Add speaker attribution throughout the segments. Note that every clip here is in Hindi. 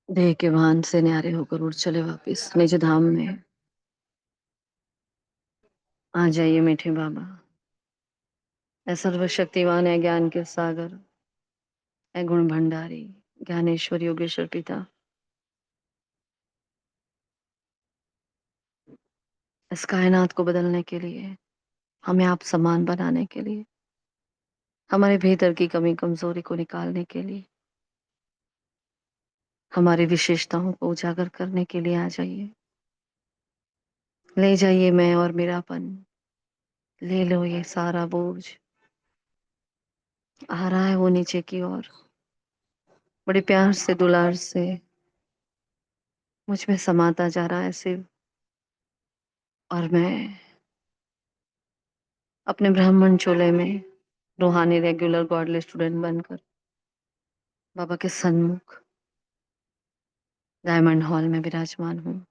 Speaker 1: देह के भान से न्यारे होकर उड़ चले वापिस निज धाम में। आ जाइए मीठे बाबा। ऐ सर्वशक्तिमान है ज्ञान के सागर, ऐ गुण भंडारी ज्ञानेश्वर योगेश्वर पिता। इस कायनात को बदलने के लिए, हमें आप समान बनाने के लिए, हमारे भीतर की कमी कमजोरी को निकालने के लिए, हमारी विशेषताओं को उजागर करने के लिए आ जाइए। ले जाइए मैं और मेरापन, ले लो ये सारा बोझ। आ रहा है वो नीचे की ओर, बड़े प्यार से दुलार से मुझ में समाता जा रहा है शिव। और मैं अपने ब्राह्मण चोले में रूहानी रेगुलर गॉडलेस स्टूडेंट बनकर बाबा के सन्मुख डायमंड हॉल में विराजमान हूँ।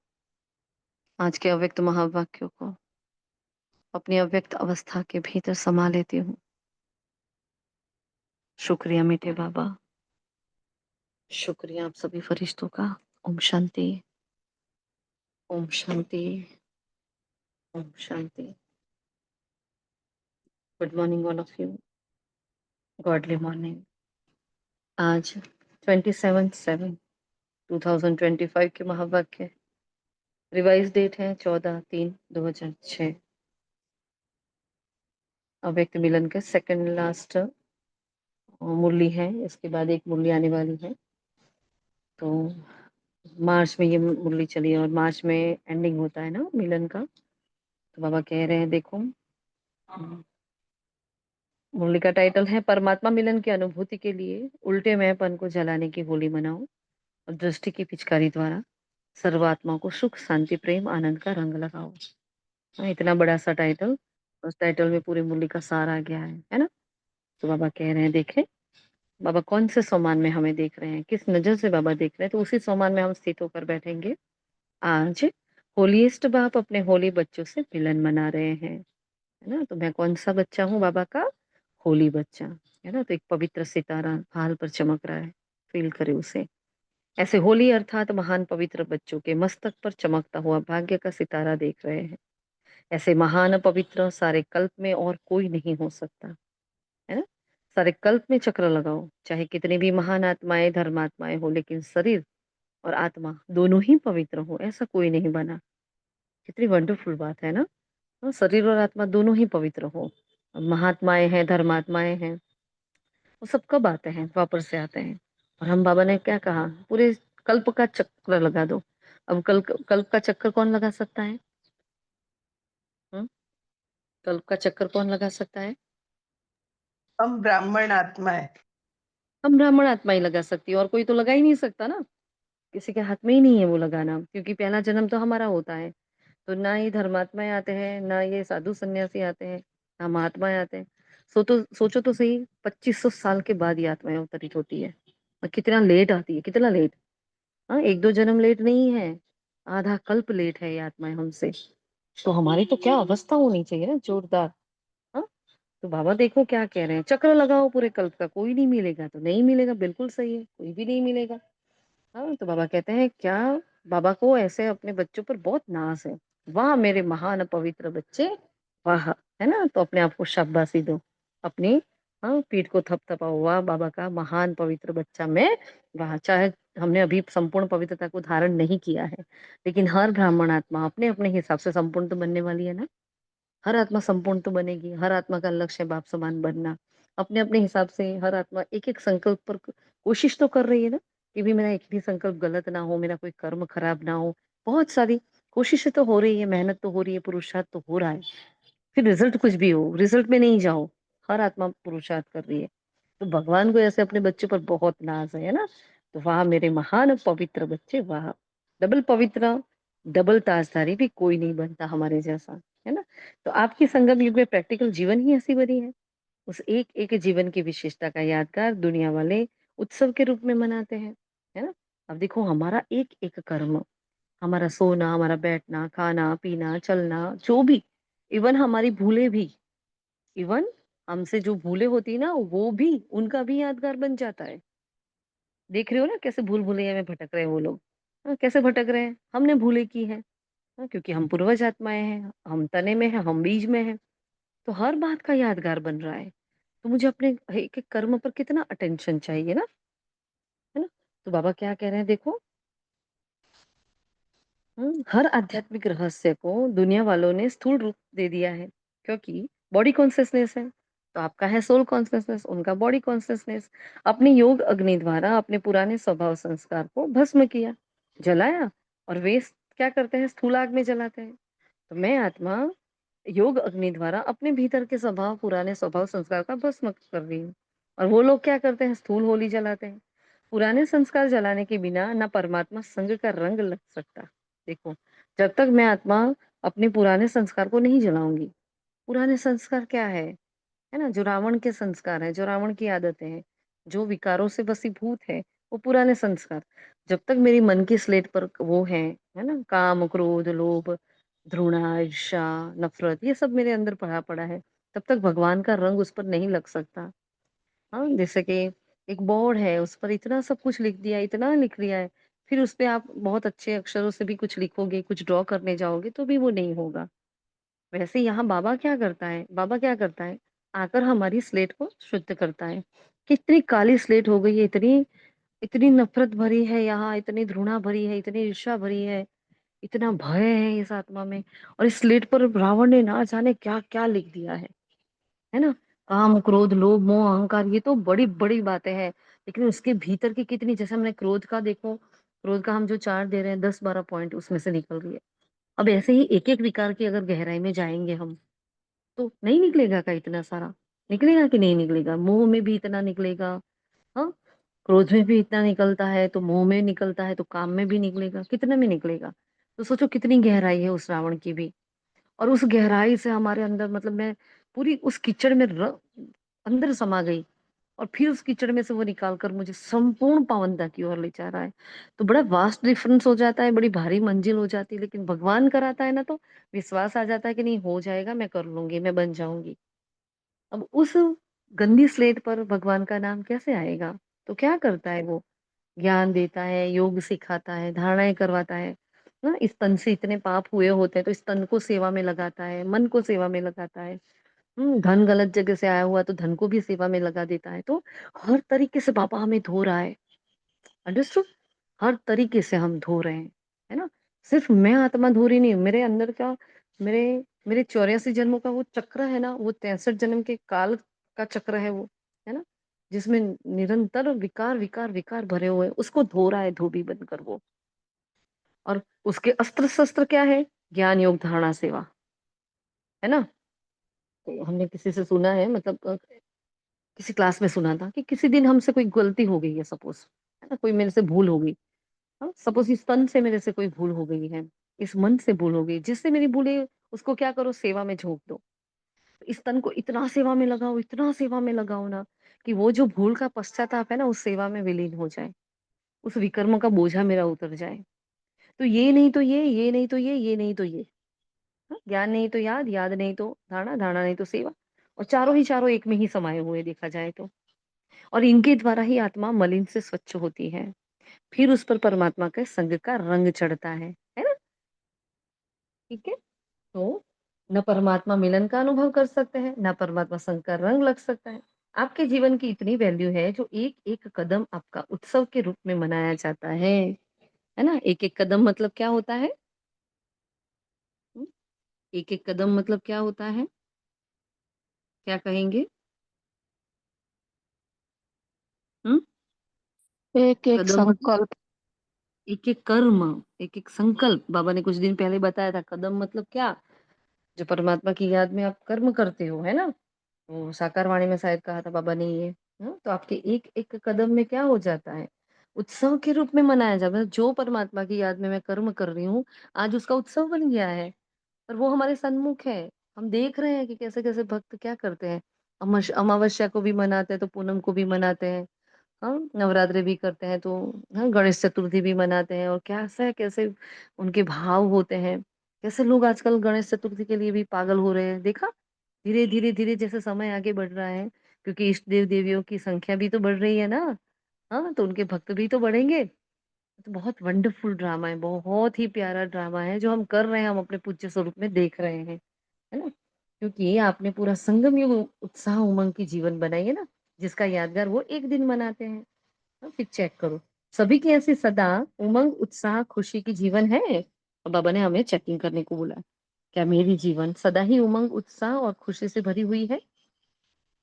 Speaker 1: आज के अव्यक्त महावाक्यों को अपनी अव्यक्त अवस्था के भीतर समा लेती हूँ। शुक्रिया मीठे बाबा, शुक्रिया आप सभी फरिश्तों का। ओम शांति, ओम शांति, ओम शांति। Good morning all of you, godly morning. आज 27/7/2025 के महावाक्य रिवाइज डेट है 14/3/2006। अव्यक्त मिलन का सेकंड लास्ट मुरली है, इसके बाद एक मुरली आने वाली है। तो मार्च में ये मुरली चली और मार्च में एंडिंग होता है ना मिलन का। तो बाबा कह रहे हैं देखो, मुरली का टाइटल है परमात्मा मिलन की अनुभूति के लिए उल्टे मैंपन को जलाने की होली मनाओ और दृष्टि की पिचकारी द्वारा सर्वात्मा को सुख शांति प्रेम आनंद का रंग लगाओ। हाँ, इतना बड़ा सा टाइटल, उस टाइटल में पूरी मुरली का सार आ गया है ना। तो बाबा कह रहे हैं देखें, बाबा कौन से सम्मान में हमें देख रहे हैं, किस नजर से बाबा देख रहे हैं, तो उसी सम्मान में हम स्थित होकर बैठेंगे। आज होलीएस्ट बाप अपने होली बच्चों से मिलन मना रहे हैं, है ना। तो मैं कौन सा बच्चा हूँ बाबा का? होली बच्चा, है ना। तो एक पवित्र सितारा भाल पर चमक रहा है, फील करे उसे। ऐसे होली अर्थात महान पवित्र बच्चों के मस्तक पर चमकता हुआ भाग्य का सितारा देख रहे हैं। ऐसे महान पवित्र सारे कल्प में और कोई नहीं हो सकता, है ना। सारे कल्प में चक्र लगाओ, चाहे कितनी भी महान आत्माएं धर्मात्माएं हो, लेकिन शरीर और आत्मा दोनों ही पवित्र हो, ऐसा कोई नहीं बना। कितनी वंडरफुल बात है ना। हाँ, शरीर और आत्मा दोनों ही पवित्र हो। अब महात्माएं हैं धर्मात्माएं हैं, वो सब कब आते हैं? वापस से आते हैं। और हम बाबा ने क्या कहा, पूरे कल्प का चक्र लगा दो। अब कल्प का चक्कर कौन लगा सकता है? हम्म? कल्प का चक्कर कौन लगा सकता है?
Speaker 2: हम ब्राह्मण आत्मा है।
Speaker 1: हम ब्राह्मण आत्मा ही लगा सकती है, और कोई तो लगा ही नहीं सकता ना। किसी के हाथ में ही नहीं है वो लगाना, क्योंकि पहला जन्म तो हमारा होता है। तो ना ही धर्मात्माएं आते हैं, ना ये साधु सन्यासी आते हैं, ना महात्माएं आते हैं। सोचो तो सही, 2500 साल के बाद ये आत्माएं अवतरित होती है। और कितना लेट आती है, कितना लेट। हाँ, एक दो जन्म लेट नहीं है, आधा कल्प लेट है ये आत्माएं हमसे। तो हमारी तो क्या अवस्था होनी चाहिए ना, जोरदार। हाँ। तो बाबा देखो क्या कह रहे हैं, चक्र लगाओ पूरे कल्प का, कोई नहीं मिलेगा तो नहीं मिलेगा, बिल्कुल सही है, कोई भी नहीं मिलेगा। हाँ, तो बाबा कहते हैं क्या, बाबा को ऐसे अपने बच्चों पर बहुत नाज है। वाह मेरे महान पवित्र बच्चे, वाह, है ना। तो अपने आप को शाबाशी दो, अपनी, हाँ, पीठ को थपथपाओ, वाह बाबा का महान पवित्र बच्चा मैं। वाह, चाहे हमने अभी संपूर्ण पवित्रता को धारण नहीं किया है, लेकिन हर ब्राह्मण आत्मा अपने अपने हिसाब से संपूर्ण तो बनने वाली है ना। हर आत्मा संपूर्ण तो बनेगी, हर आत्मा का लक्ष्य है बाप समान बनना। अपने अपने हिसाब से हर आत्मा एक एक संकल्प पर कोशिश तो कर रही है ना, कि भी मेरा एक भी संकल्प गलत ना हो, मेरा कोई कर्म खराब ना हो। बहुत सारी कोशिशें तो हो रही है, मेहनत तो हो रही है, पुरुषार्थ तो हो रहा है। फिर रिजल्ट कुछ भी हो, रिजल्ट में नहीं जाओ, हर आत्मा पुरुषार्थ कर रही है। तो भगवान को ऐसे अपने बच्चों पर बहुत नाज है ना। तो वाह मेरे महान पवित्र बच्चे, वाह। डबल पवित्र, डबल ताजधारी भी कोई नहीं बनता हमारे जैसा, है ना। तो आपकी संगम युग में प्रैक्टिकल जीवन ही ऐसी बनी है। उस एक एक जीवन की विशेषता का यादगार दुनिया वाले उत्सव के रूप में मनाते हैं, है ना। अब देखो हमारा एक एक कर्म, हमारा सोना, हमारा बैठना, खाना पीना, चलना, जो भी, इवन हमारी भूले भी, इवन हमसे जो भूले होती है ना, वो भी उनका भी यादगार बन जाता है। देख रहे हो ना कैसे भूल-भुलैया में भटक रहे हैं वो लोग। हाँ, कैसे भटक रहे हैं? हमने भूलें की हैं। हाँ, क्योंकि हम पूर्वज आत्माएँ हैं, हम तने में हैं, हम बीज में हैं, तो हर बात का यादगार बन रहा है। तो मुझे अपने एक-एक कर्म पर कितना अटेंशन चाहिए ना, है ना? तो बाबा क्या कह रहे हैं देखो, हर आध्यात्मिक रहस्य को दुनिया वालों ने स्थूल रूप दे दिया है, क्योंकि बॉडी कॉन्शसनेस है। तो आपका है सोल कॉन्शसनेस, उनका बॉडी कॉन्शसनेस। अपने योग अग्नि द्वारा अपने पुराने स्वभाव संस्कार को भस्म किया, जलाया, और वे क्या करते हैं? स्थूल आग में जलाते हैं। तो मैं आत्मा योग अग्नि द्वारा अपने भीतर के स्वभाव, पुराने स्वभाव संस्कार का भस्म कर रही हूँ। और वो लोग क्या करते हैं? स्थूल होली जलाते हैं। पुराने संस्कार जलाने के बिना ना परमात्मा संग का रंग लग सकता। देखो, जब तक मैं आत्मा अपने पुराने संस्कार को नहीं जलाऊंगी। पुराने संस्कार क्या है ना? जो रावण के संस्कार है, जो रावण की आदतें हैं, जो विकारों से वशीभूत है, वो पुराने संस्कार। जब तक मेरी मन की स्लेट पर वो है ना? काम, क्रोध, लोभ, घृणा, ईर्ष्या, नफरत, ये सब मेरे अंदर भरा पड़ा है, तब तक भगवान का रंग उस पर नहीं लग सकता। हाँ, जैसे कि एक बोर्ड है, उस पर इतना सब कुछ लिख दिया, इतना लिख दिया है, फिर उस पे आप बहुत अच्छे अक्षरों से भी कुछ लिखोगे, कुछ ड्रॉ करने जाओगे, तो भी वो नहीं होगा। वैसे यहाँ बाबा क्या करता है? बाबा क्या करता है? आकर हमारी स्लेट को शुद्ध करता है। कितनी काली स्लेट हो गई है, इतनी इतनी नफ़रत भरी है यहाँ, इतनी घृणा भरी है, इतनी ईर्ष्या भरी है, इतना भय है इस आत्मा में, और इस स्लेट पर रावण ने ना जाने क्या-क्या लिख दिया है ना? काम, क्रोध, लोभ, मोह, अहंकार, ये तो बड़ी-बड़ी बातें हैं, लेकिन उसके भीतर की कितनी, जैसे हमने क्रोध का देखो, क्रोध का हम जो 4 दे रहे हैं, 10-12 पॉइंट उसमें से निकल रही है। अब ऐसे ही एक-एक विकार की अगर गहराई में जाएँगे हम, तो नहीं निकलेगा क्या इतना सारा? निकलेगा कि नहीं निकलेगा? मोह में भी इतना निकलेगा, हाँ? क्रोध में भी इतना निकलता है, तो मोह में निकलता है, तो काम में भी निकलेगा, कितने में निकलेगा? तो सोचो कितनी गहराई है उस रावण की भी। और उस गहराई से हमारे अंदर, मतलब मैं पूरी उस कीचड़ में अंदर समा गई, और फिर उस कीचड़ में से वो निकाल कर मुझे संपूर्ण पावनता की ओर ले जा रहा है। तो बड़ा वास्ट डिफरेंस हो जाता है, बड़ी भारी मंजिल हो जाती है, लेकिन भगवान कराता है ना, तो विश्वास आ जाता है कि नहीं, हो जाएगा, मैं कर लूँगी, मैं बन जाऊँगी। अब उस गंदी स्लेट पर भगवान का नाम कैसे आएगा? तो क्या करता है वो? ज्ञान देता है, योग सिखाता है, धारणाएँ करवाता है। ना, इस तन से इतने पाप हुए होते हैं, तो इस तन को सेवा में लगाता है, मन को सेवा में लगाता है। धन गलत जगह से आया हुआ तो धन को भी सेवा में लगा देता है। तो हर तरीके से बाबा हमें धो रहा है। अंडरस्टूड? हर तरीके से हम धो रहे हैं, है ना? सिर्फ़ मैं आत्मा धो रही नहीं हूँ, मेरे अंदर का, मेरे मेरे 84 जन्मों का वो चक्र है ना, वो 63 जन्म के काल का चक्र है वो, है ना? जिसमें निरंतर विकार, विकार, विकार भरे हुए हैं, उसको धो रहा है धोबी बनकर वो। और उसके अस्त्र-शस्त्र क्या है? ज्ञान, योग, धारणा, सेवा, है ना? तो हमने किसी से सुना है, मतलब किसी क्लास में सुना था कि किसी दिन हमसे कोई गलती हो गई है सपोज़, है ना? कोई मेरे से भूल हो गई। हाँ, सपोज़ इस तन से मेरे से कोई भूल हो गई है, इस मन से भूल हो गई, जिससे मेरी भूल है उसको क्या करो, सेवा में झोंक दो। इस तन को इतना सेवा में लगाओ, इतना सेवा में लगाओ ना, कि वो जो भूल का पश्चाताप है ना, उस सेवा में विलीन हो जाए। उस विकर्म का बोझा मेरा उतर जाए। तो ये नहीं तो ये नहीं तो ये नहीं तो ये। हाँ, ज्ञान नहीं तो याद, याद नहीं तो धारणा, धारणा नहीं तो सेवा, और चारों ही चारों एक में ही समाये हुए देखा जाए तो। और इनके द्वारा ही आत्मा मलिन से स्वच्छ होती है। फिर उस पर परमात्मा के संग का रंग चढ़ता है ना? ठीक है? तो न परमात्मा मिलन का अनुभव कर सकते हैं, ना परमात्मा संग का रंग लग सकता है। आपके जीवन की इतनी वैल्यू है, जो एक-एक कदम आपका उत्सव के रूप में मनाया जाता है ना? एक-एक कदम मतलब क्या होता है? हुँ, एक-एक कदम मतलब क्या होता है? क्या कहेंगे? हुँ,
Speaker 2: एक-एक
Speaker 1: कदम मतलब
Speaker 2: संकल्प।
Speaker 1: एक-एक कर्म, एक-एक संकल्प। बाबा ने कुछ दिन पहले बताया था, कदम मतलब क्या? जो परमात्मा की याद में आप कर्म करते हो, है ना? वो साकार वाणी में शायद कहा था बाबा ने ये। तो आपके एक-एक कदम में क्या हो जाता है? उत्सव के रूप में मनाया जाता है। जो परमात्मा की याद में मैं कर्म कर रही हूँ, आज उसका उत्सव बन गया है, और वो हमारे सन्मुख है। हम देख रहे हैं कि कैसे-कैसे भक्त क्या करते हैं। अमावस्या को भी मनाते हैं, तो पूनम को भी मनाते हैं। हाँ, नवरात्रि भी करते हैं, तो हाँ, गणेश चतुर्थी भी मनाते हैं, और कैसे उनके भाव होते हैं। कैसे लोग आजकल गणेश चतुर्थी के लिए भी पागल हो रहे हैं, देखा? धीरे-धीरे जैसे समय आगे बढ़ रहा है, क्योंकि इष्ट देव-देवियों की संख्या भी तो बढ़ रही है ना, हाँ, तो उनके भक्त भी तो बढ़ेंगे। तो बहुत वंडरफुल ड्रामा है, बहुत ही प्यारा ड्रामा है जो हम कर रहे हैं, हम अपने पूज्य स्वरूप में देख रहे हैं, है ना? क्योंकि आपने पूरा संगम युग उत्साह उमंग की जीवन बनाई है ना, जिसका यादगार वो एक दिन मनाते हैं। फिर चेक करो, सभी की ऐसी सदा उमंग उत्साह खुशी की जीवन है? और बाबा ने हमें चेकिंग करने को बोला। क्या मेरी जीवन सदा ही उमंग उत्साह और खुशी से भरी हुई है?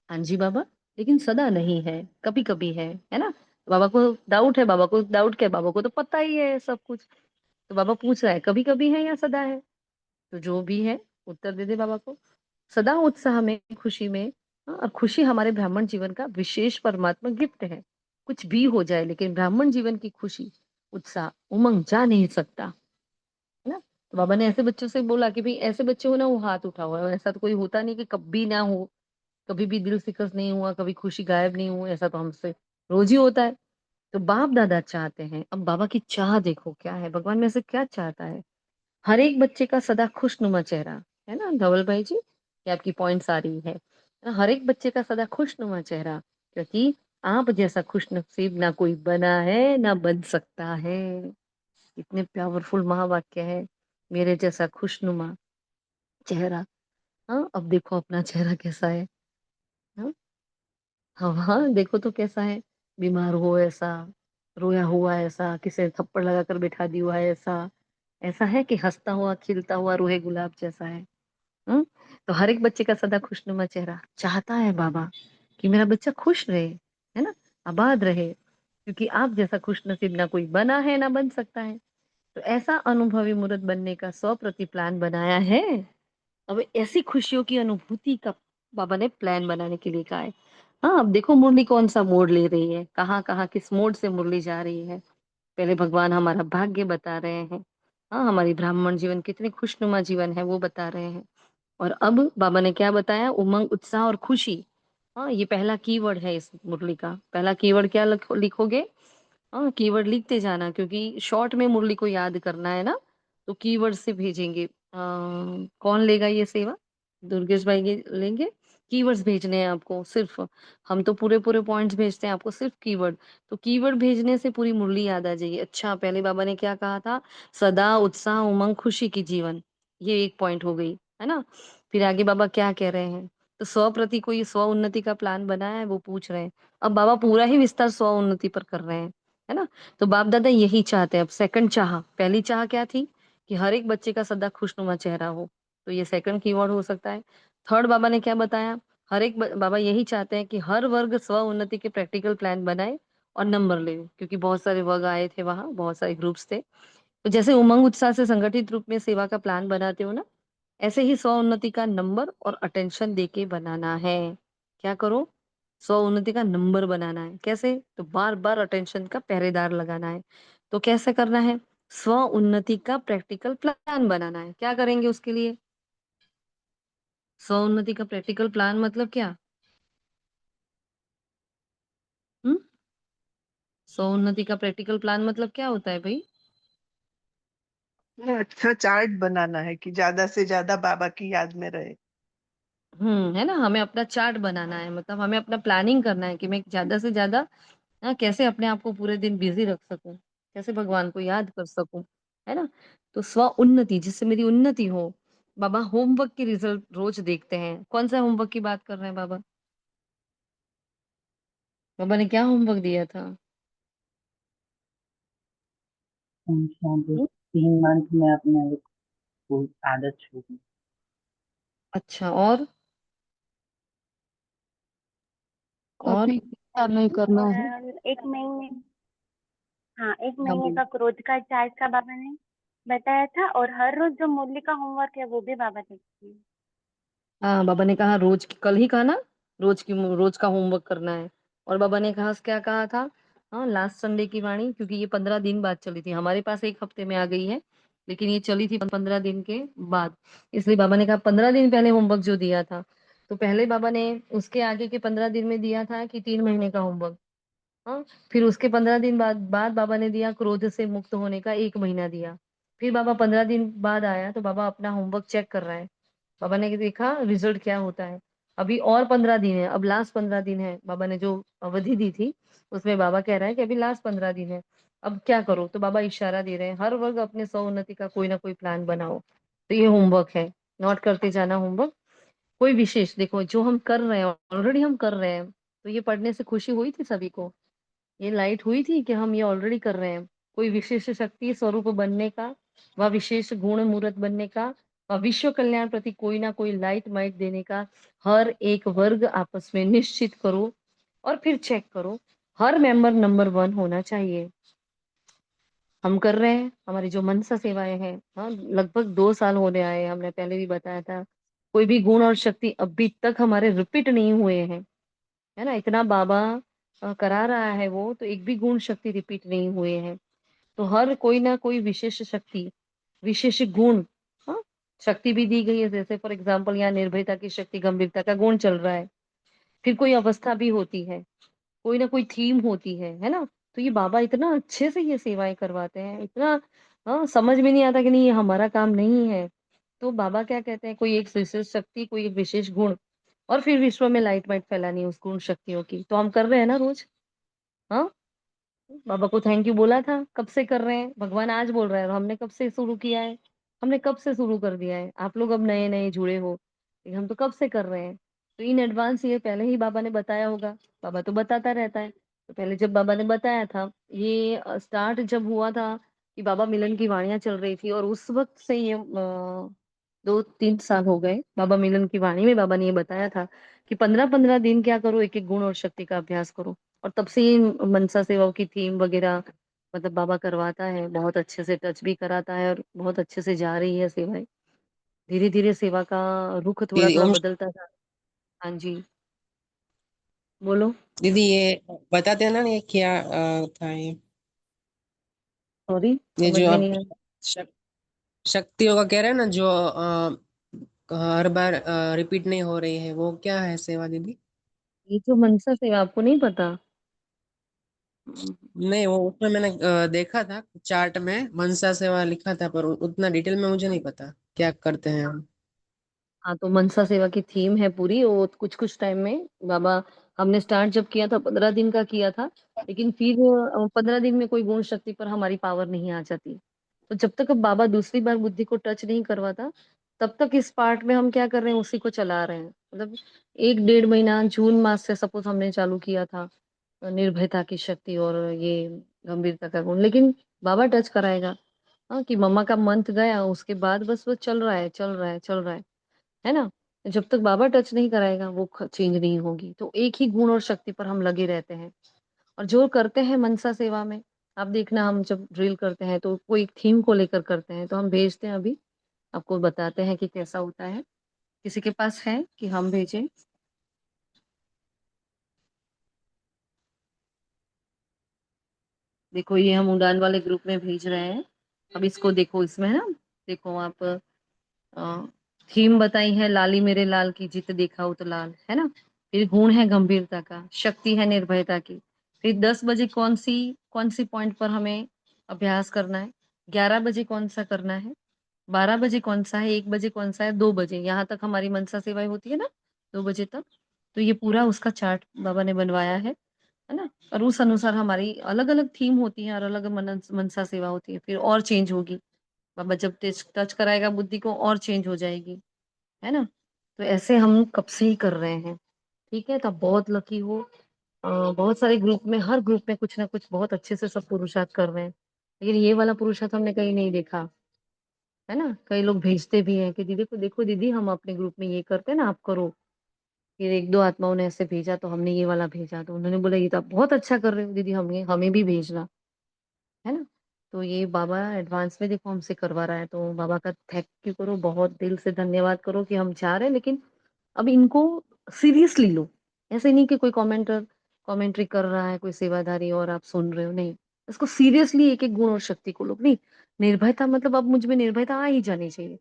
Speaker 1: हाँ जी बाबा, लेकिन सदा नहीं है, कभी-कभी है ना? बाबा को डाउट है, बाबा को डाउट क्या है? बाबा को तो पता ही है सब कुछ। तो बाबा पूछ रहा है कभी-कभी है या सदा है? तो जो भी है उत्तर दे दे बाबा को। सदा उत्साह में, खुशी में। और खुशी हमारे ब्राह्मण जीवन का विशेष परमात्मा गिफ्ट है। कुछ भी हो जाए लेकिन ब्राह्मण जीवन की खुशी, उत्साह, उमंग जा नहीं सकता, है ना? तो बाबा ने ऐसे बच्चों से बोला कि भई ऐसे बच्चे हो ना वो हाथ उठाओ। ऐसा तो कोई होता नहीं कि कभी ना हो, कभी भी दिल शिकस्त नहीं हुआ, कभी खुशी गायब नहीं हुई, ऐसा तो हमसे रोज़ ही होता है। तो बाप-दादा चाहते हैं, अब बाबा की चाह देखो क्या है, भगवान में से क्या चाहता है? हर एक बच्चे का सदा खुशनुमा चेहरा, है ना धवल भाई जी? ये आपकी पॉइंट्स आ रही है। हर एक बच्चे का सदा खुशनुमा चेहरा, क्योंकि आप जैसा खुशनसीब ना कोई बना है, ना बन सकता है। इतने पावरफुल महावाक्य है, मेरे जैसा खुशनुमा चेहरा। हाँ, अब देखो अपना चेहरा कैसा है। हाँ, हाँ, हाँ, देखो तो कैसा है, बीमार हो ऐसा, रोया हुआ ऐसा, किसी ने थप्पड़ लगाकर बिठा दिया हुआ है ऐसा, ऐसा है कि हँसता हुआ, खिलता हुआ रूहे गुलाब जैसा है। हुँ? तो हर एक बच्चे का सदा खुशनुमा चेहरा चाहता है बाबा कि मेरा बच्चा खुश रहे, है ना? आबाद रहे, क्योंकि आप जैसा खुशनसीब ना कोई बना है, ना बन सकता है। तो ऐसा अनुभवी मूर्त बनने का 100 प्रति प्लान बनाया है। अब ऐसी खुशियों की अनुभूति का बाबा ने प्लान बनाने के लिए कहा है। हाँ, अब देखो मुरली कौन-सा मोड़ ले रही है, कहाँ-कहाँ किस मोड़ से मुरली जा रही है। पहले भगवान हमारा भाग्य बता रहे हैं। हाँ, हमारी ब्राह्मण जीवन कितनी खुशनुमा जीवन है वो बता रहे हैं। और अब बाबा ने क्या बताया? उमंग, उत्साह और खुशी। हाँ, ये पहला कीवर्ड है इस मुरली का। पहला कीवर्ड क्या लिखोगे? हाँ, कीवर्ड लिखते जाना क्योंकि शॉर्ट में मुरली को याद करना है ना, तो कीवर्ड से भेजेंगे। कौन लेगा ये सेवा? दुर्गेश भाई लेंगे? कीवर्ड्स भेजने हैं आपको सिर्फ़। हम तो पूरे-पूरे पॉइंट्स भेजते हैं, आपको सिर्फ़ कीवर्ड। तो कीवर्ड भेजने से पूरी मुरली याद आ जाएगी। अच्छा, पहले बाबा ने क्या कहा था? सदा उत्साह, उमंग, खुशी की जीवन। ये एक पॉइंट हो गई, है ना? फिर आगे बाबा क्या कह रहे हैं? तो स्व-प्रति कोई स्व-उन्नति का प्लान बनाया है, वो पूछ रहे हैं। अब बाबा पूरा ही विस्तार स्व-उन्नति पर कर रहे हैं, है ना? तो बाप-दादा यही चाहते हैं। अब सेकंड चाह, पहली चाह क्या थी? कि हर एक बच्चे का सदा खुशनुमा चेहरा हो, तो ये सेकंड कीवर्ड हो सकता है। थर्ड बाबा ने क्या बताया? हर एक ब बाबा यही चाहते हैं कि हर वर्ग स्व-उन्नति के प्रैक्टिकल प्लान बनाए और नंबर ले, क्योंकि बहुत सारे वर्ग आए थे वहाँ, बहुत सारे ग्रुप्स थे। तो जैसे उमंग उत्साह से संगठित रूप में सेवा का प्लान बनाते हो ना, ऐसे ही स्व-उन्नति का नंबर और अटेंशन देके बनाना है। क्या करो? स्व-उन्नति का नंबर बनाना है। कैसे? तो बार-बार अटेंशन का पहरेदार लगाना है। तो कैसे करना है? स्व-उन्नति का प्रैक्टिकल प्लान बनाना है। क्या करेंगे उसके लिए? स्व-उन्नति का प्रैक्टिकल प्लान मतलब क्या? हुँ? स्व-उन्नति का प्रैक्टिकल प्लान मतलब क्या होता है भई?
Speaker 2: अच्छा चार्ट बनाना है कि ज्यादा से ज्यादा बाबा की याद में रहे।
Speaker 1: है ना? हमें अपना चार्ट बनाना है, मतलब हमें अपना प्लानिंग करना है कि मैं ज़्यादा से ज़्यादा कैसे अपने आप को पूरे दिन बिज़ी रख सकूँ, कैसे भगवान को याद कर सकूँ, है ना? तो स्व-उन्नति जिससे मेरी उन्नति हो। बाबा होमवर्क के रिज़ल्ट रोज़ देखते हैं। कौन-सा होमवर्क की बात कर रहे हैं बाबा? बाबा ने क्या होमवर्क दिया था?
Speaker 2: शायद
Speaker 1: हुँ?
Speaker 2: 3 मंथ में अपने को आदत छूटी।
Speaker 1: अच्छा और?
Speaker 2: कॉपी क्या नहीं करना है।
Speaker 3: और 1 महीने, हाँ, 1
Speaker 1: हाँ,
Speaker 3: महीने
Speaker 1: बोलिए।
Speaker 3: का क्रोध का चार्ट का बाबा ने बताया था और हर रोज़ जो मुरली का होमवर्क है वो भी बाबा देखते हैं।
Speaker 1: हाँ, बाबा ने कहा कल ही कहा ना, रोज़ का होमवर्क करना है। और बाबा ने कहा क्या कहा था? हाँ, लास्ट संडे की वाणी, क्योंकि ये 15 दिन बाद चली थी। हमारे पास 1 हफ्ते में आ गई है, लेकिन ये चली थी 15 दिन के बाद। इसलिए बाबा ने कहा 15 दिन पहले होमवर्क जो दिया था, तो पहले बाबा ने उसके आगे के 15 दिन में दिया था कि 3 महीने का होमवर्क। हाँ, फिर उसके 15 दिन बाद बाबा ने दिया क्रोध से मुक्त होने का 1 महीना दिया। फिर बाबा 15 दिन बाद आया तो बाबा अपना होमवर्क चेक कर रहा है। बाबा ने देखा रिजल्ट क्या होता है। अभी और 15 दिन है, अब लास्ट 15 दिन है, बाबा ने जो अवधि दी थी, उसमें बाबा कह रहा है कि अभी लास्ट 15 दिन है, अब क्या करो? तो बाबा इशारा दे रहे हैं, हर वर्ग अपने स्व-उन्नति का कोई ना कोई प्लान बनाओ। तो ये होमवर्क है, नोट करते जाना होमवर्क। कोई विशेष देखो जो हम कर रहे हैं, ऑलरेडी हम कर रहे हैं, तो ये पढ़ने से खुशी हुई थी सभी को? ये लाइट हुई थी कि हम ये ऑलरेडी कर रहे हैं। कोई विशेष शक्ति स्वरूप बनने का, व विशेष गुण मूर्त बनने का, व विश्व कल्याण प्रति कोई ना कोई लाइट माइट देने का हर एक वर्ग आपस में निश्चित करो और फिर चेक करो। हर मेंबर नंबर 1 होना चाहिए। हम कर रहे हैं, हमारी जो मनसा सेवाएं हैं, हाँ, लगभग 2 साल होने आए हैं, हमने पहले भी बताया था। कोई भी गुण और शक्ति अभी तक हमारे रिपीट नहीं हुए हैं, है ना? इतना बाबा करा रहा है वो, तो एक भी गुण शक्ति रिपीट नहीं हुए हैं। तो हर कोई ना कोई विशेष शक्ति, विशेष गुण, हाँ, शक्ति भी दी गई है। जैसे फॉर एग्जाम्पल यहाँ निर्भयता की शक्ति, गंभीरता का गुण चल रहा है। फिर कोई अवस्था भी होती है, कोई ना कोई थीम होती है ना? तो ये बाबा इतना अच्छे से ये सेवाएँ करवाते हैं, इतना, हाँ, समझ में नहीं आता कि नहीं ये हमारा काम नहीं है। तो बाबा क्या कहते हैं, कोई एक विशेष शक्ति, कोई एक विशेष गुण और फिर विश्व में लाइट वाइट फैलानी है उस गुण शक्तियों की। तो हम कर रहे हैं ना रोज़, हाँ? बाबा को थैंक यू बोला था, कब से कर रहे हैं? भगवान आज बोल रहा है और हमने कब से शुरू किया है? हमने कब से शुरू कर दिया है? आप लोग अब नए-नए जुड़े हो, लेकिन हम तो कब से कर रहे हैं। तो इन एडवांस ये पहले ही बाबा ने बताया होगा, बाबा तो बताता रहता है। तो पहले जब बाबा ने बताया था, ये स्टार्ट जब हुआ था कि बाबा मिलन की वाणियाँ चल रही थी और उस वक़्त से ये 2-3 साल हो गए, बाबा मिलन की वाणी में बाबा ने ये बताया था कि 15-15 दिन क्या करो, एक-एक गुण और शक्ति का अभ्यास करो। और तब से ये मनसा सेवाओं की थीम वगैरह मतलब बाबा करवाता है, बहुत अच्छे से टच भी कराता है और बहुत अच्छे से जा रही है सेवाएँ। धीरे-धीरे सेवा का रुख
Speaker 4: दीदी
Speaker 1: थोड़ा-थोड़ा
Speaker 4: ओम।
Speaker 1: बदलता था। हाँ जी, बोलो।
Speaker 4: दीदी ये बताते हैं ना, ये क्या था
Speaker 1: सॉरी,
Speaker 4: ये
Speaker 1: समझ
Speaker 4: जो
Speaker 1: में
Speaker 4: आप
Speaker 1: नहीं आया।
Speaker 4: शक, शक्तियों का कह रहे हैं ना, जो हर बार रिपीट नहीं हो रही है, वो क्या है सेवा दीदी?
Speaker 1: ये जो मनसा सेवा आपको नहीं पता?
Speaker 4: नहीं, वो उसमें मैंने देखा था चार्ट में मनसा सेवा लिखा था, पर उतना डिटेल में मुझे नहीं पता क्या करते हैं हम।
Speaker 1: हाँ, तो मनसा सेवा की थीम है पूरी, वो कुछ-कुछ टाइम में बाबा, हमने स्टार्ट जब किया था 15 दिन का किया था, लेकिन फिर 15 दिन में कोई गुण शक्ति पर हमारी पावर नहीं आ जाती। तो जब तक अब बाबा दूसरी बार बुद्धि को टच नहीं करवाता, तब तक इस पार्ट में हम क्या कर रहे हैं, उसी को चला रहे हैं। मतलब 1 डेढ़ महीना जून मास से सपोज़ हमने चालू किया था निर्भयता की शक्ति और ये गंभीरता का गुण, लेकिन बाबा टच कराएगा, हाँ, कि मम्मा का मंथ गया, उसके बाद बस वो चल रहा है, चल रहा है, चल रहा है ना? जब तक बाबा टच नहीं कराएगा वो चेंज नहीं होगी। तो एक ही गुण और शक्ति पर हम लगे रहते हैं और जो करते हैं मनसा सेवा में, आप देखना हम जब ड्रिल करते हैं तो कोई एक थीम को लेकर करते हैं, तो हम भेजते हैं अभी, आपको बताते हैं कि कैसा होता है। किसी के पास है कि हम भेजें? देखो ये हम उड़ान वाले ग्रुप में भेज रहे हैं। अब इसको देखो, इसमें है ना, देखो आप, अ, थीम बताई है लाली मेरे लाल की जित देखा हो तो लाल, है ना? फिर गुण है गंभीरता का, शक्ति है निर्भयता की। फिर 10 बजे कौन-सी पॉइंट पर हमें अभ्यास करना है, 11 बजे कौन-सा करना है, 12 बजे कौन-सा है, 1 बजे कौन-सा है, 2 बजे, यहाँ तक हमारी मनसा सेवाएँ होती है ना, 2 बजे तक। तो ये पूरा उसका चार्ट बाबा ने बनवाया है ना? और उस अनुसार हमारी अलग-अलग थीम होती है और अलग मनस मनसा सेवा होती है, फिर और चेंज होगी। बाबा जब टच टच कराएगा बुद्धि को और चेंज हो जाएगी, है ना? तो ऐसे हम कब से ही कर रहे हैं, ठीक है? तो आप बहुत लकी हो। बहुत सारे ग्रुप में, हर ग्रुप में कुछ ना कुछ बहुत अच्छे से सब पुरुषार्थ कर रहे हैं। लेकिन ये वाला पुरुषार्थ हमने कहीं नहीं देखा, है ना? कई लोग भेजते भी हैं कि दीदी को देखो दीदी हम अपने ग्रुप में ये करते हैं ना, आप करो। फिर 1-2 आत्माओं ने ऐसे भेजा तो हमने ये वाला भेजा, तो उन्होंने बोला ये तो आप बहुत अच्छा कर रहे हो दीदी, हमें हमें भी भेजना। है ना? तो ये बाबा एडवांस में देखो हमसे करवा रहा है, तो बाबा का थैंक यू करो, बहुत दिल से धन्यवाद करो कि हम चाह रहे हैं, लेकिन अब इनको सीरियसली लो। ऐसे नहीं कि कोई कमेंट्री कर रहा है कोई सेवाधारी और आप सुन रहे हो, नहीं। इसको सीरियसली एक-एक गुण और शक्ति को लो। नहीं, निर्भयता मतलब अब मुझ में निर्भयता आ ही जानी चाहिए।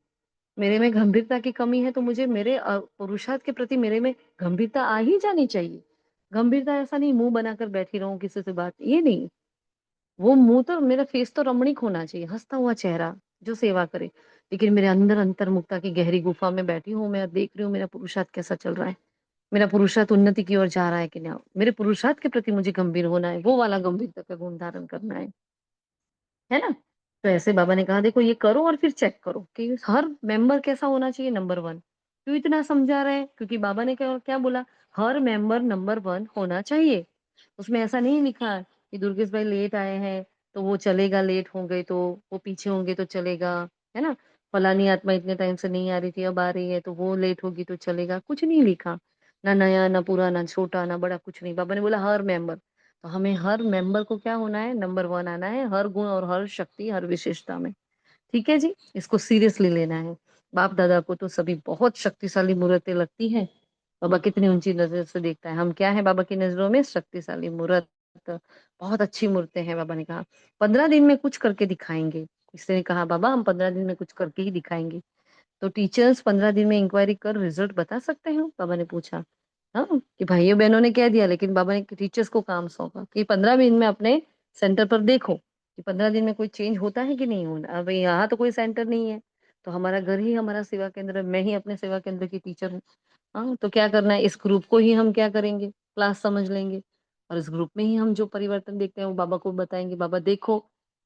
Speaker 1: मेरे में गंभीरता की कमी है तो मुझे मेरे पुरुषार्थ के प्रति मेरे में गंभीरता आ ही जानी चाहिए। गंभीरता ऐसा नहीं मुँह बनाकर बैठी रहूँ किसी से बात, ये नहीं। वो मुँह तो मेरा फेस तो रमणीक होना चाहिए, हँसता हुआ चेहरा, जो सेवा करे। लेकिन मेरे अंदर अंतर्मुखता की गहरी गुफ़ा में बैठी हूँ मैं, देख रही हूँ मेरा पुरुषार्थ कैसा चल रहा है। मेरा पुरुषार्थ उन्नति की ओर जा रहा है कि नहीं, मेरे पुरुषार्थ के प्रति मुझे गंभीर होना है, वो वाला गंभीरता का गुण धारण करना है ना? तो ऐसे बाबा ने कहा देखो ये करो और फिर चेक करो कि हर मेंबर कैसा होना चाहिए नंबर 1। क्यों इतना समझा रहे हैं? क्योंकि बाबा ने क्या क्या बोला? हर मेंबर नंबर 1 होना चाहिए। उसमें ऐसा नहीं लिखा है कि दुर्गेश भाई लेट आए हैं, तो वो चलेगा, लेट हो गए तो, वो पीछे होंगे तो चलेगा, है ना? फलानी आत्मा इतने टाइम से नहीं आ रही थी, अब आ रही है, तो वो लेट होगी तो चलेगा, कुछ नहीं लिखा। ना नया, ना पुराना, छोटा, ना बड़ा, कुछ नहीं। बाबा ने बोला हर मेंबर। तो हमें हर मेंबर को क्या होना है? नंबर 1 आना है, हर गुण और हर शक्ति, हर विशेषता में। ठीक है जी? इसको सीरियसली लेना है। बाप-दादा को तो सभी बहुत शक्तिशाली मूर्तें लगती हैं। बाबा कितनी ऊँची नज़र से देखता है। हम क्या हैं बाबा की नज़रों में? शक्तिशाली मूर्त। बहुत अच्छी मूर्तें हैं बाबा ने कहा। 15 दिन में कुछ करके दिखाएँगे। किसी ने कहा बाबा हम 15 दिन में कुछ करके ही दिखाएँगे। तो टीचर्स 15 दिन में इंक्वायरी कर रिजल्ट बता सकते हो? बाबा ने पूछा। हाँ, कि भाइयों-बहनों ने कह दिया लेकिन बाबा ने टीचर्स को काम सौंपा कि 15 दिन में अपने सेंटर पर देखो कि 15 दिन में कोई चेंज होता है कि नहीं होता। अब यहाँ तो कोई सेंटर नहीं है, तो हमारा घर ही हमारा सेवा केंद्र है, मैं ही अपने सेवा केंद्र की टीचर हूँ। हाँ, तो क्या करना है इस ग्रुप को ही हम क्या करेंगे, क्लास समझ लेंगे और इस ग्रुप में ही हम जो परिवर्तन देखते हैं वो बाबा को बताएँगे, बाबा देखो,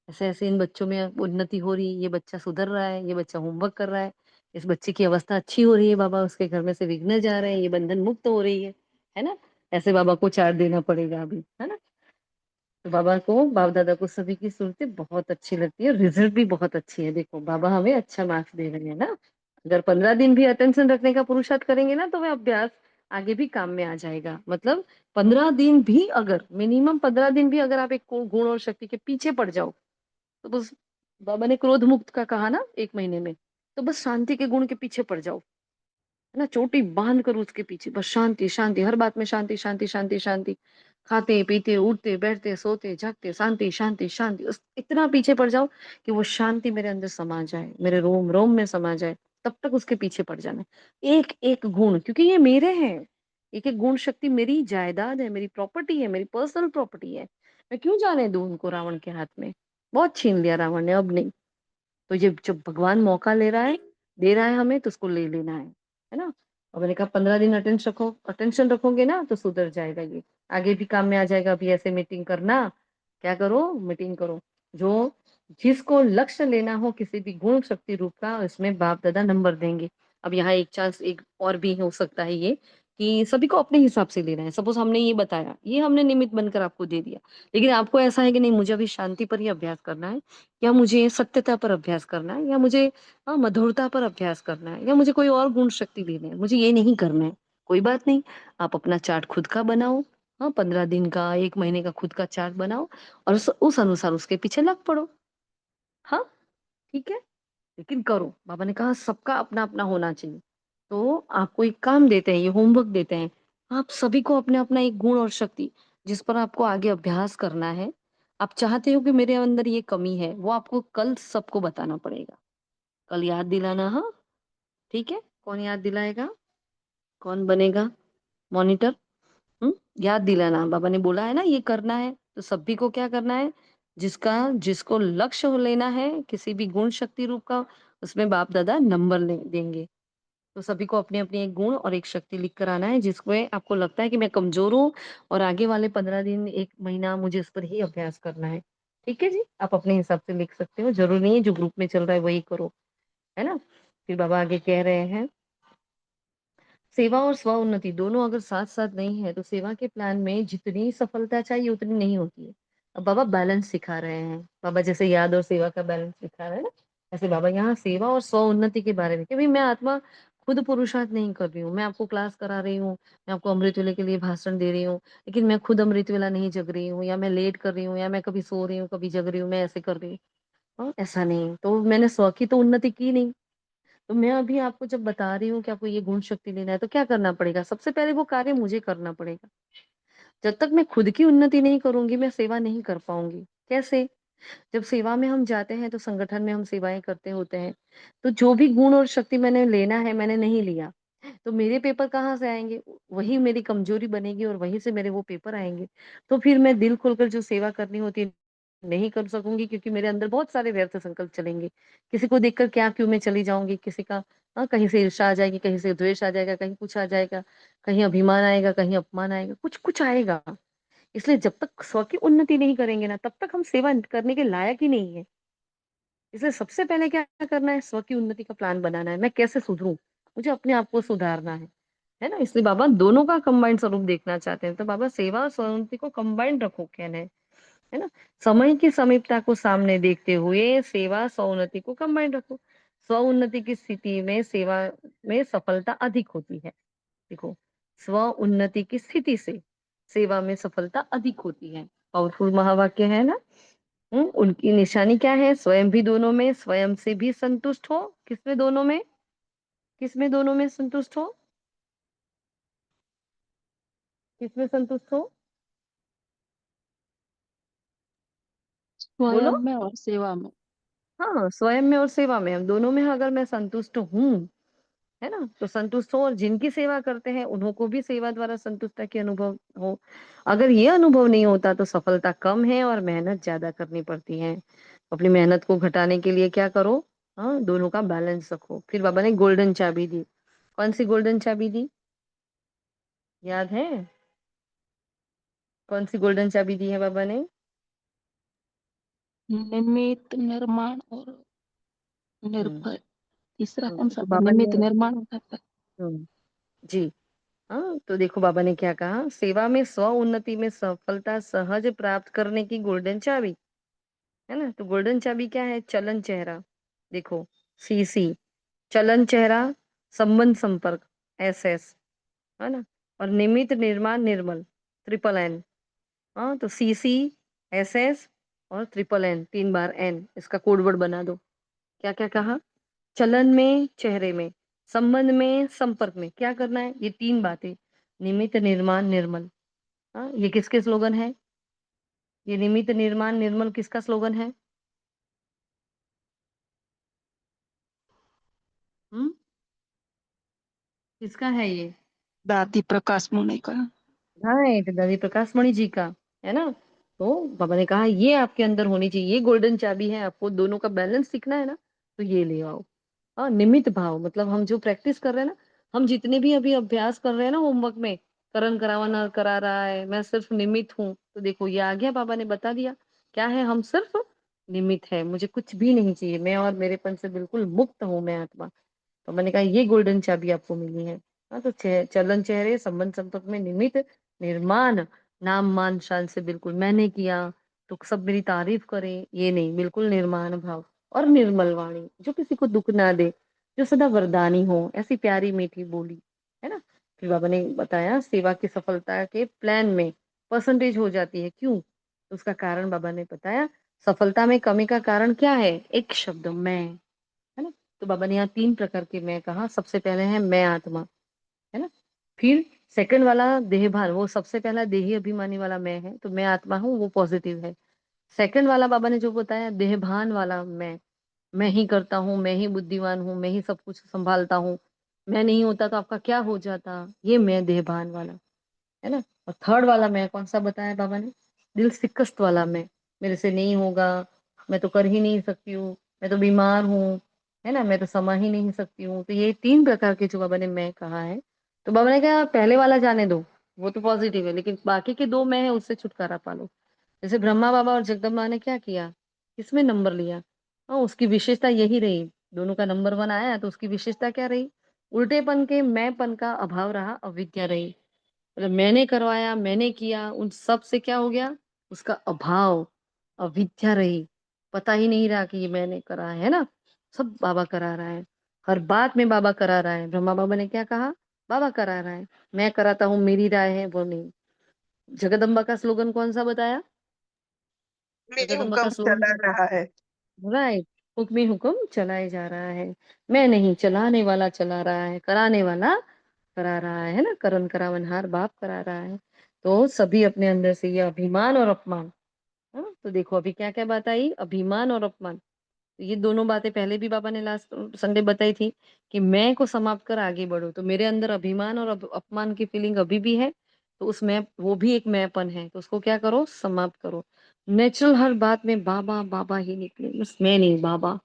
Speaker 1: ऐसे-ऐसे इन बच्चों में उन्नति हो रही है, ये बच्चा सुधर रहा है, ये बच्चा होमवर्क कर रहा है, इस बच्चे की अवस्था अच्छी हो रही है बाबा, उसके घर में से विघ्न जा रहे हैं, ये बंधन मुक्त हो रही है ना? ऐसे बाबा को चार्ट देना पड़ेगा अभी, है ना? तो बाबा को बाप-दादा को सभी की सूरतें बहुत अच्छी लगती है और रिज़ल्ट भी बहुत अच्छी है। देखो बाबा हमें अच्छा मार्क्स दे रहे हैं ना। अगर 15 दिन भी अटेंशन रखने का पुरुषार्थ करेंगे ना तो वह अभ्यास आगे भी काम में आ जाएगा। मतलब 15 दिन भी अगर मिनिमम 15 दिन भी अगर आप एक को गुण और शक्ति के पीछे पड़ जाओ, तो बस बाबा ने क्रोध मुक्त का कहा ना 1 महीने में, तो बस शांति के गुण के पीछे पड़ जाओ। है ना? चोटी बाँध कर उसके पीछे बस शांति, शांति, हर बात में शांति, शांति, शांति, शांति। खाते-पीते, उठते-बैठते, सोते-जागते, शांति, शांति, शांति। उस इतना पीछे पड़ जाओ कि वो शांति मेरे अंदर समा जाए, मेरे रोम-रोम में समा जाए, तब तक उसके पीछे पड़ जाना है। एक-एक गुण क्योंकि ये मेरे हैं। एक-एक गुण शक्ति मेरी जायदाद है, मेरी प्रॉपर्टी है, मेरी पर्सनल प्रॉपर्टी है। मैं क्यों जाने दूँ उनको रावण के हाथ में? बहुत छीन लिया रावण ने, अब नहीं। तो ये जब भगवान मौका ले रहा है, दे रहा है हमें तो उसको ले लेना है ना? और मैंने कहा 15 दिन अटेंशन रखोगे ना तो सुधर जाएगा ये, आगे भी काम में आ जाएगा। अभी ऐसे मीटिंग करना, क्या करो? मीटिंग करो। जो जिसको लक्ष्य लेना हो किसी भी गुण शक्ति रूप का इसमें बाप-दादा नंबर देंगे। अब यहाँ एक चांस एक और भी हो सकता है ये कि सभी को अपने हिसाब से लेना है। सपोज़ हमने ये बताया, ये हमने निमित्त बनकर आपको दे दिया। लेकिन आपको ऐसा है कि नहीं मुझे अभी शांति पर ही अभ्यास करना है या मुझे सत्यता पर अभ्यास करना है या मुझे मधुरता पर अभ्यास करना है या मुझे कोई और गुण शक्ति लेनी है, मुझे ये नहीं करना है। कोई बात नहीं, आप अपना चार्ट खुद का बनाओ। हाँ, 15 दिन का, 1 महीने का खुद का चार्ट बनाओ और उस अनुसार उसके पीछे लग पड़ो। हाँ, ठीक है? लेकिन करो। बाबा ने कहा सबका अपना-अपना होना चाहिए। तो आपको एक काम देते हैं, ये होमवर्क देते हैं। आप सभी को अपना-अपना एक गुण और शक्ति जिस पर आपको आगे अभ्यास करना है, आप चाहते हो कि मेरे अंदर ये कमी है, वो आपको कल सबको बताना पड़ेगा। कल याद दिलाना हाँ, ठीक है? कौन याद दिलाएगा? कौन बनेगा मॉनिटर? हुँ? याद दिलाना। बाबा ने बोला है ना ये करना है, तो सभी को क्या करना है? जिसको लक्ष्य हो लेना है किसी भी गुण शक्ति रूप का, उसमें बाप-दादा नंबर ले देंगे। तो सभी को अपनी-अपनी एक गुण और एक शक्ति लिख कर आना है जिसमें आपको लगता है कि मैं कमज़ोर हूँ और आगे वाले 15 दिन, 1 महीना मुझे इस पर ही अभ्यास करना है। ठीक है जी? आप अपने हिसाब से लिख सकते हो, ज़रूरी नहीं है जो ग्रुप में चल रहा है वही करो, है ना? फिर बाबा आगे कह रहे हैं सेवा और स्व-उन्नति दोनों अगर साथ-साथ नहीं है, तो सेवा के प्लान में जितनी सफलता चाहिए उतनी नहीं होती है। अब बाबा बैलेंस सिखा रहे हैं। बाबा जैसे याद और सेवा का बैलेंस सिखा रहे हैं ना, ऐसे बाबा यहाँ सेवा और स्व-उन्नति के बारे में कि भई मैं आत्मा खुद पुरुषार्थ नहीं कर रही हूँ। मैं आपको क्लास करा रही हूँ, मैं आपको अमृत वेले के लिए भाषण दे रही हूँ, लेकिन मैं खुद अमृत वेला नहीं जग रही हूँ या मैं लेट कर रही हूँ या मैं कभी सो रही हूँ, कभी जग रही हूँ, मैं ऐसे कर रही हूँ। ऐसा नहीं। तो मैंने स्व की तो उन्नति की नहीं। तो मैं अभी आपको जब बता रही हूँ कि आपको ये गुण शक्ति लेना है, तो क्या करना पड़ेगा? सबसे पहले वो कार्य मुझे करना पड़ेगा। जब तक मैं खुद की उन्नति नहीं करूँगी, मैं सेवा नहीं कर पाऊँगी। कैसे? जब सेवा में हम जाते हैं, तो संगठन में हम सेवाएँ करते होते हैं। तो जो भी गुण और शक्ति मैंने लेना है, मैंने नहीं लिया। तो मेरे पेपर कहाँ से आएँगे? वही मेरी कमज़ोरी बनेगी और वहीं से मेरे वो पेपर आएँगे। तो फिर मैं दिल खोलकर जो सेवा करनी होती है नहीं कर सकूँगी क्योंकि मेरे अंदर बहुत सारे व्यर्थ संकल्प चलेंगे। किसी को देखकर क्या क्यों मैं चली जाऊँगी, किसी का कहीं से ईर्ष्या आ जाएगी, कहीं से द्वेष आ जाएगा, कहीं कुछ आ जाएगा, कहीं अभिमान आएगा, कहीं अपमान आएगा, कुछ-कुछ आएगा। इसलिए जब तक स्व की उन्नति नहीं करेंगे ना, तब तक हम सेवा करने के लायक ही नहीं है। इसलिए सबसे पहले क्या करना है, स्व की उन्नति का प्लान बनाना है। मैं कैसे सुधरूँ? मुझे अपने आप को सुधारना है ना? इसलिए बाबा दोनों का कंबाइंड स्वरूप देखना चाहते हैं। तो बाबा सेवा और स्व-उन्नति को कंबाइंड रखो कहना है ना? समय की समीपता को सामने देखते हुए सेवा स्व-उन्नति को कंबाइंड रखो। स्व-उन्नति की स्थिति में सेवा में सफलता अधिक होती है। देखो, स्व-उन्नति की स्थिति से सेवा में सफलता अधिक होती है। पावरफुल महावाक्य है ना? उनकी निशानी क्या है? स्वयं भी दोनों में, स्वयं से भी संतुष्ट हो। किसमें दोनों में? किसमें दोनों में संतुष्ट हो? किसमें संतुष्ट हो? बोलो।
Speaker 5: स्वयं में और सेवा में।
Speaker 1: हाँ, स्वयं में और सेवा में, हम दोनों में अगर मैं संतुष्ट हूँ, है ना? तो संतुष्ट हो और जिनकी सेवा करते हैं, उन्हों को भी सेवा द्वारा संतुष्टता की अनुभव हो। अगर ये अनुभव नहीं होता तो सफलता कम है और मेहनत ज़्यादा करनी पड़ती है। अपनी मेहनत को घटाने के लिए क्या करो? दोनों का बैलेंस रखो। फिर बाबा ने गोल्डन चाबी दी। कौन-सी गोल्डन चाबी दी? याद है? कौन-सी गोल्डन चाबी दी है बाबा ने?
Speaker 5: निमित्त, निर्माण और
Speaker 1: हुँ,
Speaker 5: निर्भय। तीसरा कौन सा
Speaker 1: तो
Speaker 5: था?
Speaker 1: बाबा
Speaker 5: निमित्त,
Speaker 1: ने
Speaker 5: निर्माण होता था।
Speaker 1: जी। तो देखो बाबा ने क्या कहा, सेवा में स्व-उन्नति में सफलता सहज प्राप्त करने की गोल्डन चाबी, है ना? तो गोल्डन चाबी क्या है? चलन चेहरा। देखो, सीसी, चलन चेहरा, संबंध संपर्क, एसएस, है ना? और निमित्त निर्माण निर्मल, ट्रिपल एन। तो सीसी, एसएस और ट्रिपल एन, 3 बार एन, इसका कोड वर्ड बना दो। क्या-क्या कहा? चलन में, चेहरे में, संबंध में, संपर्क में, क्या करना है? ये 3 बातें, निमित्त, निर्माण, निर्मल। ये किसके स्लोगन है? ये निमित्त, निर्माण, निर्मल किसका स्लोगन है? हुँ? किसका है ये?
Speaker 5: दादी प्रकाश मुनि का।
Speaker 1: राइट, दादी प्रकाश मणि जी का, है ना? तो बाबा ने कहा ये आपके अंदर होनी चाहिए, ये गोल्डन चाबी है, आपको दोनों का बैलेंस सीखना है ना, तो ये ले आओ। निमित्त भाव मतलब हम जो प्रैक्टिस कर रहे हैं ना, हम जितने भी अभी अभ्यास कर रहे हैं ना होमवर्क में, करण करावाना करा रहा है, मैं सिर्फ निमित्त हूँ, तो देखो ये आ गया, बाबा ने बता दिया। क्या है? हम सिर्फ निमित्त है, मुझे कुछ भी नहीं चाहिए, मैं और मेरेपन से बिल्कुल मुक्त हूँ मैं आत्मा। तो मैंने कहा ये गोल्डन चाबी आपको मिली है। तो चलन चेहरे संबंध संपर्क में निमित्त निर्माण, नाम मान शान से बिल्कुल मैंने किया तो सब मेरी तारीफ करें, ये नहीं, बिल्कुल निर्माण भाव और निर्मल वाणी जो किसी को दुख ना दे, जो सदा वरदानी हो, ऐसी प्यारी मीठी बोली, है ना? फिर बाबा ने बताया सेवा की सफलता के प्लान में परसेंटेज हो जाती है, क्यों? तो उसका कारण बाबा ने बताया, सफलता में कमी का कारण क्या है? एक शब्द मैं, है ना? तो बाबा ने यहाँ 3 प्रकार के मैं कहा, सबसे पहले है मैं आत्मा, है ना? फिर सेकंड वाला देहभान, वो सबसे पहला देही अभिमानी वाला मैं है, तो मैं आत्मा हूँ, वो पॉजिटिव है। सेकंड वाला बाबा ने जो बताया देहभान वाला मैं ही करता हूँ, मैं ही बुद्धिमान हूँ, मैं ही सब कुछ सँभालता हूँ, मैं नहीं होता तो आपका क्या हो जाता? ये मैं देहभान वाला। है ना? और थर्ड वाला मैं कौन-सा बताया बाबा ने? दिल शिकस्त वाला मैं, मेरे से नहीं होगा, मैं तो कर ही नहीं सकती हूँ, मैं तो बीमार हूँ, है ना? मैं तो समा ही नहीं सकती हूँ। तो ये 3 प्रकार के जो बाबा ने मैं कहा है, तो बाबा ने कहा पहले वाला जाने दो, वो तो पॉज़िटिव है, लेकिन बाकी के 2 मैं हैं उससे छुटकारा पा लो। जैसे ब्रह्मा बाबा और जगदम्बा ने क्या किया? किसमें नंबर लिया? उसकी विशेषता यही रही, दोनों का नंबर 1 आया तो उसकी विशेषता क्या रही? उल्टेपन के मैंपन का अभाव रहा, अविद्या रही। मतलब मैंने करवाया, मैंने किया, उन सब से क्या हो गया? उसका अभाव, अविद्या रही। पता ही नहीं रहा कि ये मैंने करा है ना? सब बाबा करा रहा है। हर बात में बाबा करा रहा है। ब्रह्मा बाबा ने क्या कहा? बाबा करा रहा है। मैं कराता हूँ, मेरी राय है, वो नहीं। जगदम्बा का स्लोगन कौन-सा बताया?
Speaker 2: मेरी
Speaker 1: जगदम्बा का
Speaker 2: हुक्म
Speaker 1: स्लोगन
Speaker 2: चला रहा है।
Speaker 1: राइट, हुक्म ही हुक्म चलाए जा रहा है। मैं नहीं, चलाने वाला चला रहा है, कराने वाला करा रहा है ना? करन करावनहार बाप करा रहा है। तो सभी अपने अंदर से ये अभिमान और अपमान, तो देखो अभी क्या-क्या बात आई? अभिमान और अपमान। तो ये दोनों बातें पहले भी बाबा ने लास्ट संडे बताई थी कि मैं को समाप्त कर आगे बढ़ो। तो मेरे अंदर अभिमान और अपमान की फीलिंग अभी भी है, तो उसमें वो भी एक मैंपन है, तो उसको क्या करो, समाप्त करो। नेचुरल हर बात में बाबा बाबा ही निकले, बस मैं नहीं बाबा।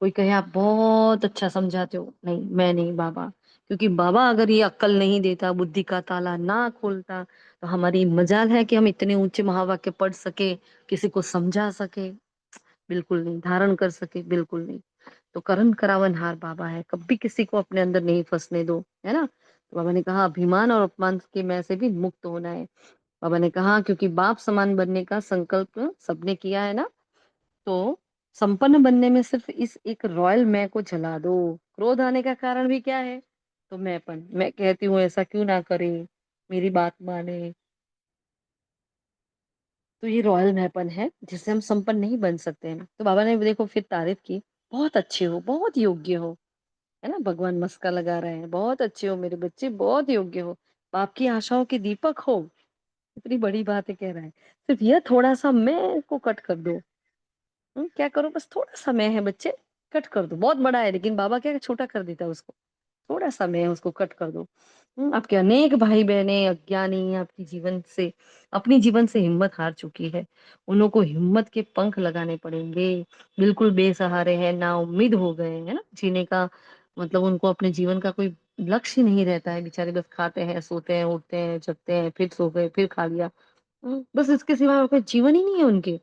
Speaker 1: कोई कहे आप बहुत अच्छा समझाते हो, नहीं मैं नहीं बाबा। क्योंकि बाबा अगर ये अक्ल नहीं देता, बुद्धि का ताला ना खोलता, तो हमारी मजाल है कि हम इतने ऊंचे महावाक्य पढ़ सके, किसी को समझा सके, बिल्कुल नहीं। धारण कर सके, बिल्कुल नहीं। तो करण करावनहार बाबा है, कभी किसी को अपने अंदर नहीं फंसने दो, है ना। तो बाबा ने कहा अभिमान और अपमान के मैं से भी मुक्त होना है। बाबा ने कहा क्योंकि बाप समान बनने का संकल्प सबने किया है ना, तो संपन्न बनने में सिर्फ इस एक रॉयल मैं को जला दो। क्रोध आने का कारण भी क्या है, तो मैंपन। मैं कहती हूँ ऐसा क्यों ना करे, मेरी बात माने। तो ये रॉयल मैंपन है जिससे हम संपन्न नहीं बन सकते हैं। तो बाबा ने देखो फिर तारीफ की, बहुत अच्छे हो, बहुत योग्य हो, है ना। भगवान मस्का लगा रहे हैं, बहुत अच्छे हो मेरे बच्चे, बहुत योग्य हो, बाप की आशाओं के दीपक हो। इतनी बड़ी बात है कह रहा है, सिर्फ यह थोड़ा सा मैं को कट कर दो। क्या करो, बस थोड़ा सा मैं है बच्चे, कट कर दो। बहुत बड़ा है लेकिन बाबा क्या छोटा कर देता है उसको, थोड़ा सा मैं है उसको कट कर दो। आपके अनेक भाई बहने अज्ञानी आपकी जीवन से, अपनी जीवन से हिम्मत हार चुकी है। उन लोगों को हिम्मत के पंख लगाने पड़ेंगे। बिल्कुल बेसहारे हैं, ना उम्मीद हो गए हैं ना जीने का, मतलब उनको अपने जीवन का कोई लक्ष्य ही नहीं रहता है। बेचारे बस खाते हैं, सोते हैं, उठते हैं, जगते हैं, फिर सो गए, फिर खा लिया। बस इसके सिवा और कोई जीवन ही नहीं है उनके।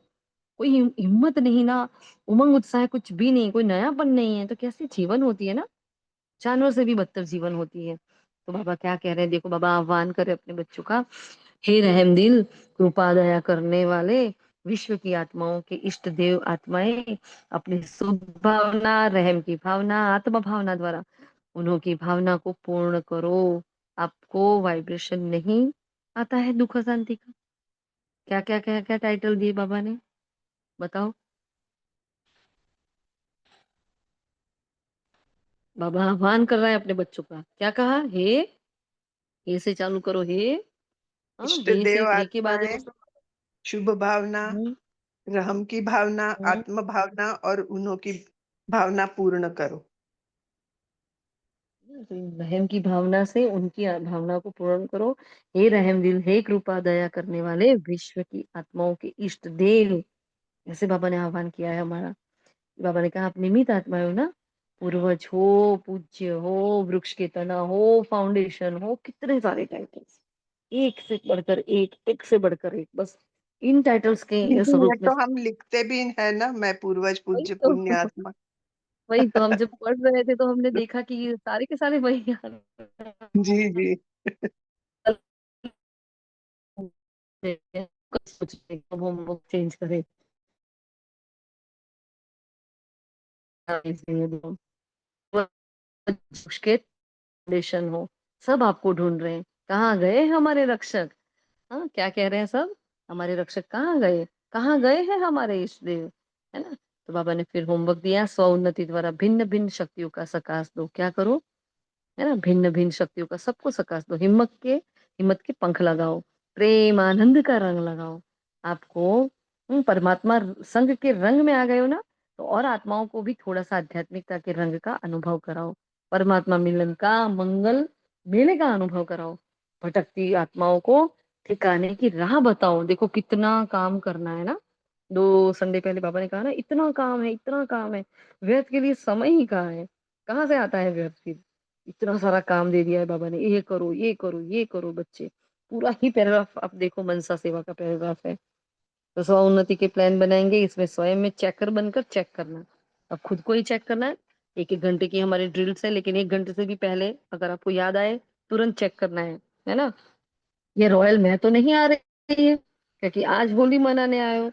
Speaker 1: कोई हिम्मत नहीं, ना उमंग उत्साह, कुछ भी नहीं, कोई नयापन नहीं है। तो कैसी जीवन होती है ना, जानवर से भी बदतर जीवन होती है। तो बाबा क्या कह रहे हैं, देखो बाबा आह्वान करे अपने बच्चों का, हे रहम दिल, कृपा दया करने वाले, विश्व की आत्माओं के इष्ट देव आत्माएं, अपनी शुभ भावना, रहम की भावना, आत्मा भावना द्वारा उन्हों की भावना को पूर्ण करो। आपको वाइब्रेशन नहीं आता है दुख शांति का? क्या क्या क्या क्या टाइटल दिए बाबा ने, बताओ। बाबा आह्वान कर रहा है अपने बच्चों का, क्या कहा, हे से चालू करो, हे। हाँ,
Speaker 2: इष्ट
Speaker 1: हे से,
Speaker 2: देव
Speaker 1: हे के बाद है
Speaker 2: आत्माएं, शुभ भावना,
Speaker 1: हम्म,
Speaker 2: रहम की भावना,
Speaker 1: हम्म,
Speaker 2: आत्म भावना और उन्हों की भावना पूर्ण करो।
Speaker 1: तो रहम की भावना से उनकी भावना को पूर्ण करो। हे रहम दिल, हे कृपा दया करने वाले, विश्व की आत्माओं के इष्ट देव, ऐसे बाबा ने आह्वान किया है हमारा। बाबा ने कहा आप निमित्त आत्मा हो ना, पूर्वज हो, पूज्य हो, वृक्ष के तना हो, फाउंडेशन हो, कितने सारे टाइटल्स, एक से बढ़कर एक से बढ़कर एक, बस इन टाइटल्स के इस
Speaker 2: लेकिन ये
Speaker 1: रूप में।
Speaker 2: तो हम लिखते भी है ना, मैं पूर्वज
Speaker 1: वही
Speaker 2: पूज्य
Speaker 1: तो
Speaker 2: पुण्य आत्मा।
Speaker 1: वही तो हम जब पढ़ रहे थे तो हमने देखा कि ये सारे के सारे वही आ
Speaker 2: जी जी।
Speaker 1: रहे हैं। सोच रहे हैं, अब हम चेंज करें, के फाउंडेशन हो, सब आपको ढूंढ रहे हैं। कहाँ गए हमारे रक्षक? हाँ, क्या कह रहे हैं सब, हमारे रक्षक कहाँ गए, कहाँ गए हैं हमारे इष्ट देव, है ना। तो बाबा ने फिर होमवर्क दिया, स्व उन्नति द्वारा भिन्न भिन्न शक्तियों का सकाश दो। क्या करो, है ना, भिन्न भिन्न शक्तियों का सबको सकाश दो। हिम्मत के पंख लगाओ, प्रेम आनंद का रंग लगाओ। आपको परमात्मा संग के रंग में आ गए हो ना, तो और आत्माओं को भी थोड़ा सा आध्यात्मिकता के रंग का अनुभव कराओ। परमात्मा मिलन का, मंगल मेले का अनुभव कराओ। भटकती आत्माओं को ठिकाने की राह बताओ। देखो कितना काम करना है ना, 2 संडे पहले बाबा ने कहा ना, इतना काम है, इतना काम है, व्यर्थ के लिए समय ही कहाँ है, कहाँ से आता है व्यर्थ फिर। इतना सारा काम दे दिया है बाबा ने, ये करो, ये करो, ये करो बच्चे। पूरा ही पैराग्राफ आप देखो, मनसा सेवा का पैराग्राफ है। तो स्व उन्नति के प्लान बनाएंगे, इसमें स्वयं में चेकर बनकर चेक करना। अब खुद को ही चेक करना है। 1-1 घंटे की हमारी ड्रिल्स है, लेकिन 1 घंटे से भी पहले अगर आपको याद आए, तुरंत चेक करना है ना। ये रॉयल मैं तो नहीं आ रही है, क्योंकि आज होली मनाने आए हो।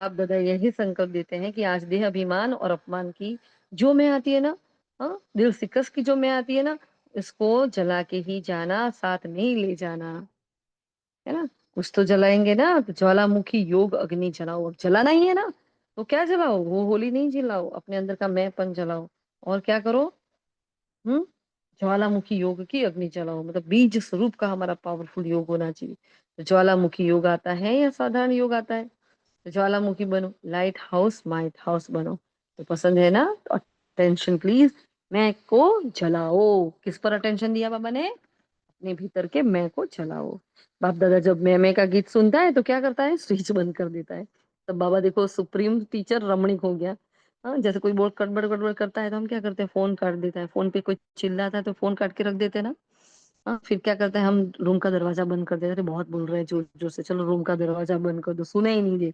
Speaker 1: आप दादा यही संकल्प देते हैं कि आज देह अभिमान और अपमान की जो मैं आती है ना, हाँ, दिल सिकस की जो मैं आती है ना, इसको जला के ही जाना, साथ नहीं ले जाना, है ना। कुछ तो जलाएंगे ना, तो ज्वालामुखी योग अग्नि जलाओ। अब जलाना ही है ना, तो क्या जलाओ, वो होली नहीं जलाओ, अपने अंदर का मैंपन जलाओ। और क्या करो, हम्म ज्वालामुखी योग की अग्नि जलाओ, मतलब बीज स्वरूप का हमारा पावरफुल योग होना चाहिए। तो ज्वालामुखी योग आता है या साधारण योग आता है? तो ज्वालामुखी बनो, लाइट हाउस माइट हाउस बनो। तो पसंद है ना, तो अटेंशन प्लीज, मैं को जलाओ। किस पर अटेंशन दिया बाबा ने? अपने भीतर के मैं को जलाओ। बाप दादा जब मैं का गीत सुनता है तो क्या करता है, स्विच बंद कर देता है। तब बाबा देखो सुप्रीम टीचर रमणीक हो गया। हाँ, जैसे कोई बहुत गड़बड़ गड़बड़ करता है तो हम क्या करते हैं, फोन काट देता है। फोन पे कोई चिल्लाता है तो फोन काट के रख देते हैं ना। हाँ, फिर क्या करते हैं, हम रूम का दरवाजा बंद कर देते हैं। अरे बहुत बोल रहे हैं जोर जोर से, चलो रूम का दरवाजा बंद कर दो, सुने ही नहीं दे।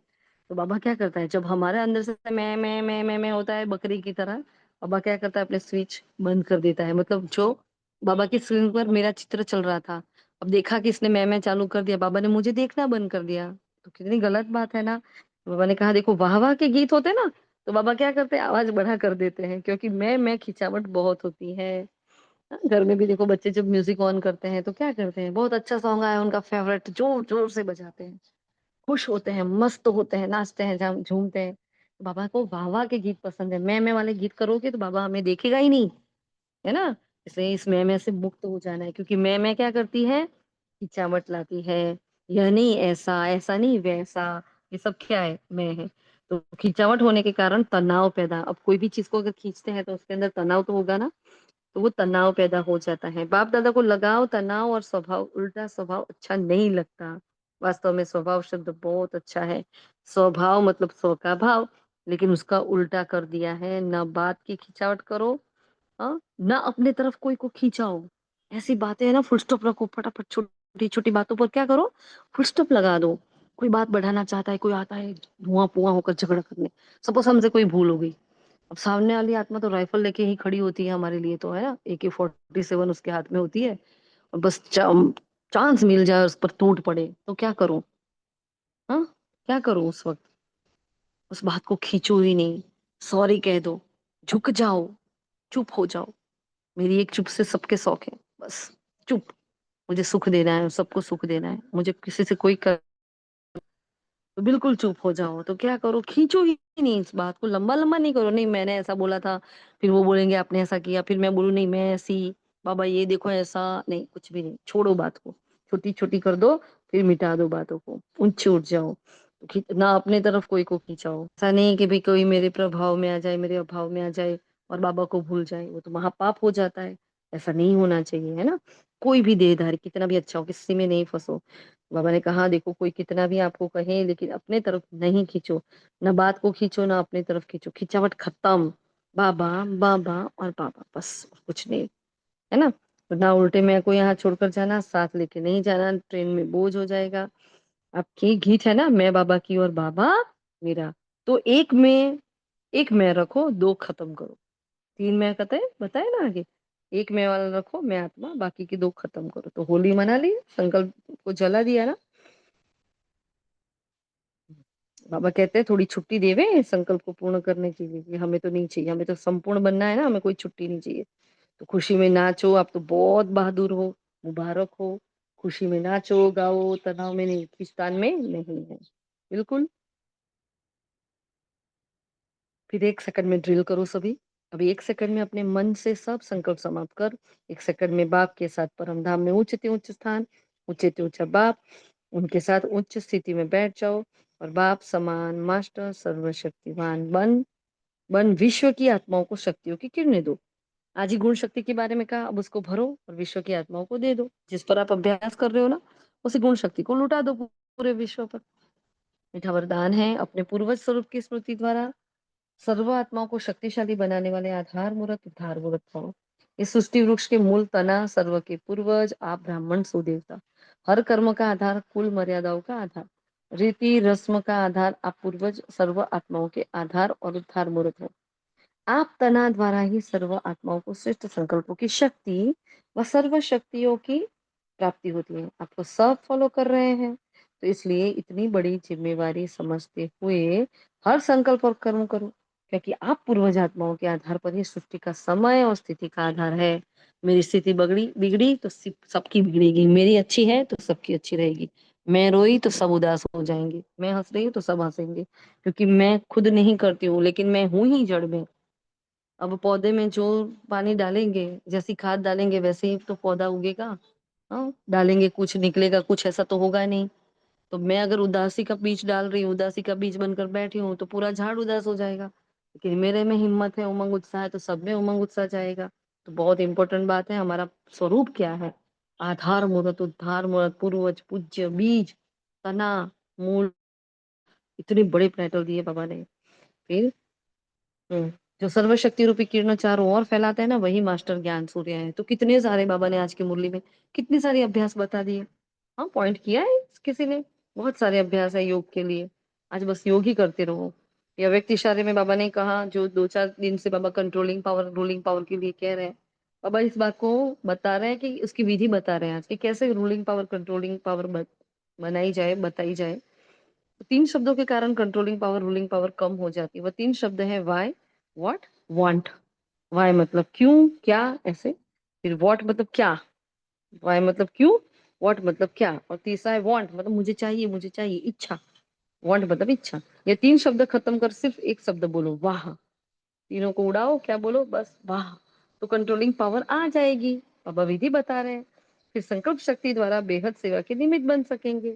Speaker 1: तो बाबा क्या करता है, जब हमारे अंदर से मैं होता है बकरी की तरह, बाबा क्या करता है, अपने स्विच बंद कर देता है। मतलब जो बाबा की स्क्रीन पर मेरा चित्र चल रहा था, अब देखा कि इसने मैं चालू कर दिया, बाबा ने मुझे देखना बंद कर दिया, तो कितनी गलत बात है ना। बाबा ने कहा देखो वाह वाह के गीत होते ना, तो बाबा क्या करते हैं, आवाज बढ़ा कर देते हैं, क्योंकि मैं खिंचावट बहुत होती है। हाँ, घर में भी देखो बच्चे जब म्यूजिक ऑन करते हैं तो क्या करते हैं, बहुत अच्छा सॉन्ग आया उनका फेवरेट, जोर जोर से बजाते हैं, खुश होते हैं, मस्त होते हैं, नाचते हैं, झूमते हैं। तो बाबा को वाह वाह के गीत पसंद है, मैं वाले गीत करोगे तो बाबा हमें देखेगा ही नहीं, है ना। इसलिए इस मैं से मुक्त हो जाना है, क्योंकि मैं क्या करती है, खिंचावट लाती है। यह नहीं ऐसा, ऐसा नहीं वैसा, ये सब क्या है, मैं है। तो खिंचावट होने के कारण तनाव पैदा, अब कोई भी चीज को अगर खींचते हैं तो उसके अंदर तनाव तो होगा ना, तो वो तनाव पैदा हो जाता है। बाप दादा को लगाव, तनाव और स्वभाव, उल्टा स्वभाव अच्छा नहीं लगता। वास्तव में स्वभाव शब्द बहुत अच्छा है। स्वभाव मतलब स्व का भाव, लेकिन उसका उल्टा कर दिया है। ना बात की खिंचावट करो, हाँ, ना अपने तरफ कोई को खींचाओ। ऐसी बातें है ना, फुल स्टॉप रखो फटाफट, छोटी छोटी बातों पर क्या करो, फुल स्टॉप लगा दो। कोई बात बढ़ाना चाहता है, कोई आता है धुआं पुआं होकर झगड़ा करने, सपोज हमसे कोई भूल हो गई, अब सामने वाली आत्मा तो राइफल लेके ही खड़ी होती है हमारे लिए, तो है ना, AK-47 उसके हाथ में होती है, और बस चांस मिल जाए उस पर टूट पड़े तो क्या करूं। हाँ, क्या करूं उस वक्त, उस बात को खींचो ही नहीं, सॉरी कह दो, झुक जाओ, चुप हो जाओ। मेरी एक चुप से सबके शौक है, बस चुप। मुझे सुख देना है, सबको सुख देना है, मुझे किसी से कोई तो बिल्कुल चुप हो जाओ। तो क्या करो, खींचो ही नहीं, इस बात को लंबा लंबा नहीं करो, नहीं मैंने ऐसा बोला था, फिर वो बोलेंगे आपने ऐसा किया, फिर मैं बोलूँ नहीं मैं ऐसी, बाबा ये देखो ऐसा नहीं, कुछ भी नहीं, छोड़ो बात को, छोटी छोटी कर दो, फिर मिटा दो बातों को, ऊंचे उठ जाओ। तो ना अपने तरफ कोई को खींचाओ, ऐसा नहीं कि भाई कोई मेरे प्रभाव में आ जाए, मेरे अभाव में आ जाए और बाबा को भूल जाए, वो तो महापाप हो जाता है। ऐसा नहीं होना चाहिए, है ना। कोई भी देहधारी कितना भी अच्छा हो, किसी में नहीं फंसो। बाबा ने कहा देखो कोई कितना भी आपको कहे, लेकिन अपने तरफ नहीं खींचो, ना बात को खींचो ना अपने तरफ खींचो, खिंचावट खत्म। बाबा बाबा और बाबा, बस कुछ नहीं, है ना। तो ना उल्टे मैं को यहाँ छोड़कर जाना, साथ लेके नहीं जाना, ट्रेन में बोझ हो जाएगा। आपकी गीत है ना, मैं बाबा की और बाबा मेरा, तो एक में रखो, दो खत्म करो। तीन मैं कहते हैं बताए ना आगे, एक मैं वाला रखो, मैं आत्मा, बाकी की दो खत्म करो। तो होली मना ली, संकल्प को जला दिया ना। बाबा कहते हैं थोड़ी छुट्टी देवे संकल्प को पूर्ण करने के लिए, कि हमें तो नहीं चाहिए, हमें तो संपूर्ण बनना है ना, हमें कोई छुट्टी नहीं चाहिए। तो खुशी में नाचो, आप तो बहुत बहादुर हो, मुबारक हो। खुशी में नाचो गाओ, तनाव में नहीं, खींचतान में नहीं है, बिल्कुल। फिर 1 सेकंड में ड्रिल करो सभी। अभी 1 सेकंड में अपने मन से सब संकल्प समाप्त कर, 1 सेकंड में बाप के साथ परम धाम में उच्चते उच्च स्थान, उच्चते ऊंचा बाप, उनके साथ उच्च स्थिति में बैठ जाओ। और बाप समान मास्टर सर्वशक्तिवान बन विश्व की आत्माओं को शक्तियों की किरणें दो। आज ही गुण शक्ति के बारे में कहा, अब उसको भरो और विश्व की आत्माओं को दे दो। जिस पर आप अभ्यास कर रहे हो ना, उसी गुण शक्ति को लुटा दो पूरे विश्व पर। मीठा वरदान है, अपने पूर्वज स्वरूप की स्मृति द्वारा सर्व आत्माओं को शक्तिशाली बनाने वाले आधार मूर्त उद्धार मूर्त भव। इस सृष्टि वृक्ष के मूल तना सर्व के पूर्वज आप ब्राह्मण सुदेवता, हर कर्म का आधार, कुल मर्यादाओं का आधार, रीति रस्म का आधार आप पूर्वज सर्व आत्माओं के आधार और उद्धार मूर्त हो। आप तना द्वारा ही सर्व आत्माओं को श्रेष्ठ संकल्पों की शक्ति व सर्व शक्तियों की प्राप्ति होती है। आपको सब फॉलो कर रहे हैं, तो इसलिए इतनी बड़ी जिम्मेवारी समझते हुए हर संकल्प और कर्म करो, क्योंकि आप पूर्वज आत्माओं के आधार पर ही सृष्टि का समय और स्थिति का आधार है। मेरी स्थिति बगड़ी बिगड़ी तो सबकी बिगड़ेगी, मेरी अच्छी है तो सबकी अच्छी रहेगी। मैं रोई तो सब उदास हो जाएंगे, मैं हंस रही हूँ तो सब हंसेंगे, क्योंकि मैं खुद नहीं करती हूँ, लेकिन मैं हूं ही जड़ में। अब पौधे में जो पानी डालेंगे, जैसी खाद डालेंगे वैसे ही तो पौधा उगेगा। हाँ, डालेंगे कुछ निकलेगा कुछ, ऐसा तो होगा नहीं। तो मैं अगर उदासी का बीज डाल रही हूँ, उदासी का बीज बनकर बैठी हूँ, तो पूरा झाड़ उदास हो जाएगा। लेकिन मेरे में हिम्मत है, उमंग उत्साह है, तो सब में उमंग उत्साह जाएगा। तो बहुत इंपॉर्टेंट बात है, हमारा स्वरूप क्या है, आधार मूर्त, उद्धार मूर्त, पूर्वज, पूज्य, बीज, तना, मूल, इतने बड़े टाइटल दिए बाबा ने। फिर जो सर्वशक्ति रूपी किरण चारों ओर फैलाता है ना, वही मास्टर ज्ञान सूर्य है। तो कितने सारे बाबा ने आज की मुरली में कितने सारे अभ्यास बता दिए। हाँ, पॉइंट किया है किसी ने, बहुत सारे अभ्यास है योग के लिए। आज बस योग ही करते रहो। या व्यक्ति इशारे में बाबा ने कहा, जो 2-4 दिन से बाबा कंट्रोलिंग पावर, रूलिंग पावर के लिए कह रहे हैं, बाबा इस बात को बता रहे हैं कि उसकी विधि बता रहे हैं आज, कि कैसे रूलिंग पावर, कंट्रोलिंग पावर बनाई जाए, बताई जाए। तो 3 शब्दों के कारण कंट्रोलिंग पावर, रूलिंग पावर कम हो जाती है। वो 3 शब्द है वाई, व्हाट, वांट। वाई मतलब क्यों, क्या, ऐसे। फिर व्हाट मतलब क्या, वाई मतलब क्यों, व्हाट मतलब क्या, और तीसरा है वांट, मतलब मुझे चाहिए, मुझे चाहिए, इच्छा। वांट मतलब इच्छा। ये 3 शब्द खत्म कर सिर्फ एक शब्द बोलो, वाह। तीनों को उड़ाओ, क्या बोलो, बस वाह। तो कंट्रोलिंग पावर आ जाएगी। बाबा विधि बता रहे हैं। फिर संकल्प शक्ति द्वारा बेहद सेवा के निमित्त बन सकेंगे।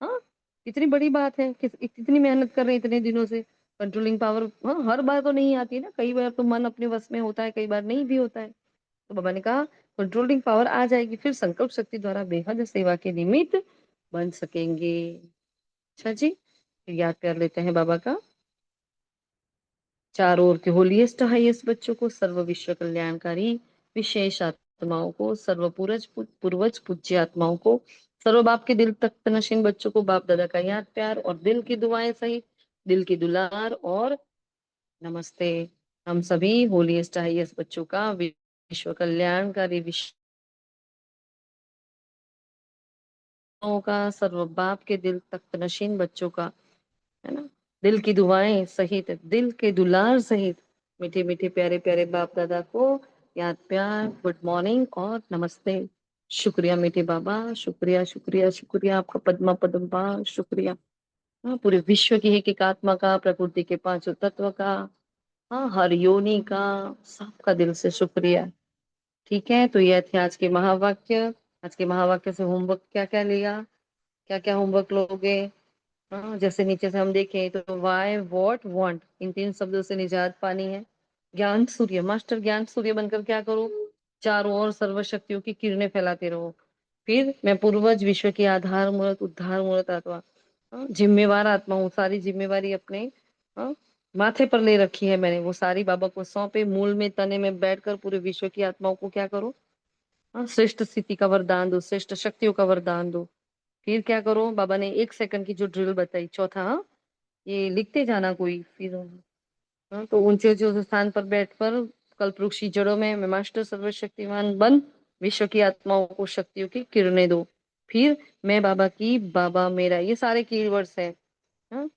Speaker 1: हाँ, कितनी बड़ी बात है कि इतनी मेहनत कर रहे हैं इतने दिनों से। कंट्रोलिंग पावर, हाँ, हर बार तो नहीं आती ना, कई बार तो मन अपने वश में होता है, कई बार नहीं भी होता है। तो बाबा ने कहा कंट्रोलिंग पावर आ जाएगी, फिर संकल्प शक्ति द्वारा बेहद सेवा के निमित्त बन सकेंगे। अच्छा जी, फिर याद कर लेते हैं बाबा का। चारों ओर के होलीएस्ट हाईएस्ट बच्चों को, सर्व विश्व कल्याणकारी विशेष आत्माओं को, सर्व पूर्वज पूज्य आत्माओं को, सर्व बाप के दिल तक नशीन बच्चों को बाप दादा का याद प्यार और दिल की दुआएं सहित दिल की दुलार और नमस्ते। हम सभी होलीएस्ट हाईएस्ट बच्चों का विश्व कल्याणकारी विश्व का, सर्व बाप के दिल तक नशीन बच्चों का, है ना, दिल की दुआएं सहित दिल के दुलार सहित मीठे मीठे प्यारे प्यारे बाप दादा को याद प्यार, गुड मॉर्निंग और नमस्ते। शुक्रिया मीठे बाबा, शुक्रिया शुक्रिया शुक्रिया आपका पद्मा पद्मपाल, शुक्रिया। हाँ, पूरे विश्व की एक आत्मा का, प्रकृति के 5 तत्व का, हाँ, हर योनि का, सबका दिल से शुक्रिया। ठीक है, तो ये थे आज के महावाक्य। आज के महावाक्य से होमवर्क क्या क्या लिया, क्या क्या होमवर्क लोगे। हाँ, जैसे नीचे से हम देखें तो वाई, वॉट, वांट, इन 3 शब्दों से निजात पानी है। ज्ञान सूर्य, मास्टर ज्ञान सूर्य बनकर क्या करो, चारों ओर सर्वशक्तियों की किरणें फैलाते रहो। फिर मैं पूर्वज, विश्व की आधार मूर्त, उद्धार मूर्त आत्मा, जिम्मेवार आत्मा हूँ। सारी जिम्मेवारी अपने हाँ, माथे पर ले रखी है मैंने, वो सारी बाबा को सौंपे। मूल में, तने में बैठकर पूरे विश्व की आत्माओं को क्या करो, हाँ, श्रेष्ठ स्थिति का वरदान दो, श्रेष्ठ शक्तियों का वरदान दो। फिर क्या करो, बाबा ने 1 सेकंड की जो ड्रिल बताई, चौथा, हाँ, ये लिखते जाना कोई। फिर हाँ, तो ऊंचे ऊंचे स्थान पर बैठकर कल्पवृक्षी जड़ों में मैं मास्टर सर्वशक्तिमान बन विश्व की आत्माओं को शक्तियों की किरणें दो। फिर मैं बाबा की, बाबा मेरा, ये सारे कीवर्ड्स हैं। हाँ,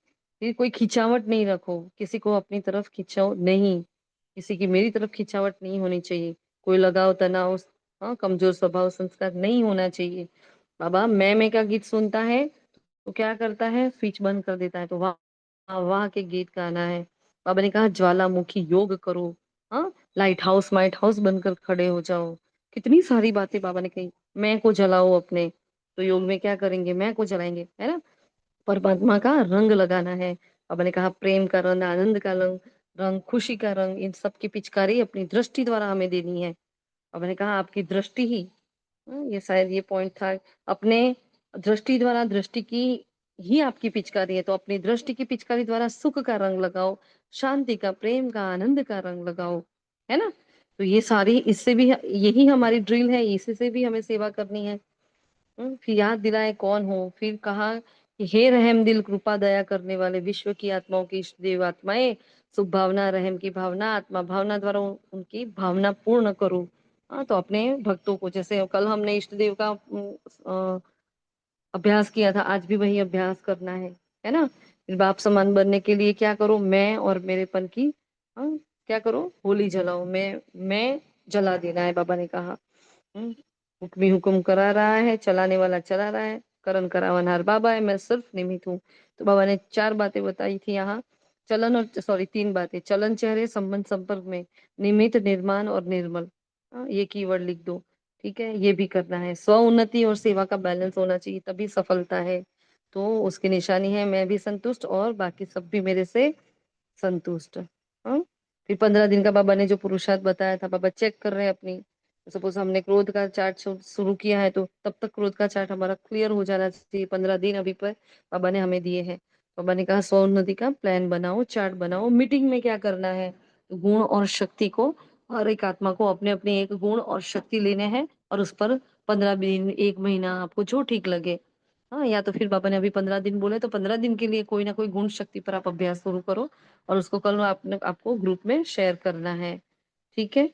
Speaker 1: फिर कोई खिंचावट नहीं रखो, किसी को अपनी तरफ खिंचाओ नहीं, किसी की मेरी तरफ खिंचावट नहीं होनी चाहिए। कोई लगाव, तनाव, हाँ, कमजोर स्वभाव संस्कार नहीं होना चाहिए। बाबा मैं का गीत सुनता है तो क्या करता है, स्विच बंद कर देता है। तो वाह वाह के गीत गाना है। बाबा ने कहा ज्वालामुखी योग करो, हाँ, लाइट हाउस माइट हाउस बनकर खड़े हो जाओ। कितनी सारी बातें बाबा ने कही। मैं को जलाओ अपने, तो योग में क्या करेंगे, मैं को जलाएंगे, है ना। परमात्मा का रंग लगाना है। बाबा ने कहा प्रेम का रंग, आनंद का रंग, रंग खुशी का रंग, इन सब की पिचकारी अपनी दृष्टि द्वारा हमें देनी है। बाबा ने कहा आपकी दृष्टि ही, ये शायद ये पॉइंट था, अपने दृष्टि द्वारा, दृष्टि की ही आपकी पिचकारी है। तो अपनी दृष्टि की पिचकारी द्वारा सुख का रंग लगाओ, शांति का, प्रेम का, आनंद का रंग लगाओ, है ना। तो ये सारी, इससे भी यही हमारी ड्रिल है, इसी से भी हमें सेवा करनी है। फिर याद दिलाए कौन हो, फिर कहा कि हे रहम दिल, कृपा दया करने वाले, विश्व की आत्माओं की इष्ट देव आत्माएं, सुख भावना, रहम की भावना, आत्मा भावना द्वारा उनकी भावना पूर्ण करो। हाँ, तो अपने भक्तों को, जैसे कल हमने इष्ट देव का अभ्यास किया था, आज भी वही अभ्यास करना है ना। फिर बाप समान बनने के लिए क्या करो, मैं और मेरेपन की, हाँ, क्या करो, होली जलाओ। मैं जला देना है, बाबा ने कहा। हुक्मी हुक्म करा रहा है, चलाने वाला चला रहा है, करण करावनहार बाबा है, मैं सिर्फ निमित्त हूँ। तो बाबा ने 4 बातें बताई थी यहाँ। चलन और, सॉरी, 3 बातें, चलन, चेहरे, संबंध, संपर्क में, निमित्त, निर्माण और निर्मल। ये कीवर्ड लिख दो। ठीक है, ये भी करना है। स्व उन्नति और सेवा का बैलेंस होना चाहिए, तभी सफलता है। तो उसकी निशानी है मैं भी संतुष्ट और बाकी सब भी मेरे से संतुष्ट। हाँ, फिर 15 दिन का बाबा ने जो पुरुषार्थ बताया था, बाबा चेक कर रहे हैं अपनी सपोज हमने क्रोध का चार्ट शुरू किया है, तो तब तक क्रोध का चार्ट हमारा क्लियर हो जाना चाहिए। 15 दिन अभी पर पापा ने हमें दिए हैं। पापा ने कहा 100 उन्नति का प्लान बनाओ, चार्ट बनाओ। मीटिंग में क्या करना है, तो गुण और शक्ति को, हर एक आत्मा को अपने अपने एक गुण और शक्ति लेने हैं, और उस पर 15 दिन, 1 महीना, आपको जो ठीक लगे। हाँ, या तो फिर पापा ने अभी 15 दिन बोले, तो 15 दिन के लिए कोई ना कोई गुण शक्ति पर आप अभ्यास शुरू करो, और उसको कल आपने आपको ग्रुप में शेयर करना है। ठीक है।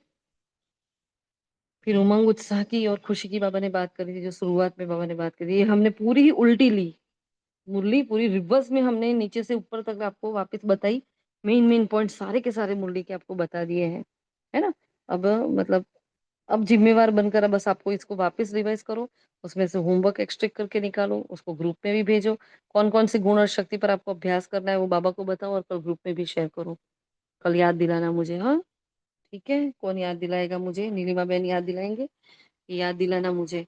Speaker 1: फिर उमंग, उत्साह की और खुशी की बाबा ने बात करी थी, जो शुरुआत में बाबा ने बात करी, ये हमने पूरी ही उल्टी ली। मुरली पूरी रिवर्स में हमने नीचे से ऊपर तक आपको वापस बताई। मेन मेन पॉइंट सारे के सारे मुरली के आपको बता दिए हैं, है ना। अब मतलब अब जिम्मेवार बनकर अब बस आपको इसको वापस रिवाइज करो, उसमें से होमवर्क एक्सट्रैक्ट करके निकालो, उसको ग्रुप में भी भेजो। कौन कौन से गुण और शक्ति पर आपको अभ्यास करना है वो बाबा को बताओ, और कल ग्रुप में भी शेयर करो। कल याद दिलाना मुझे, हाँ। ठीक है, कौन याद दिलाएगा मुझे? नीलिमा बहन याद दिलाएंगे? याद दिलाना मुझे,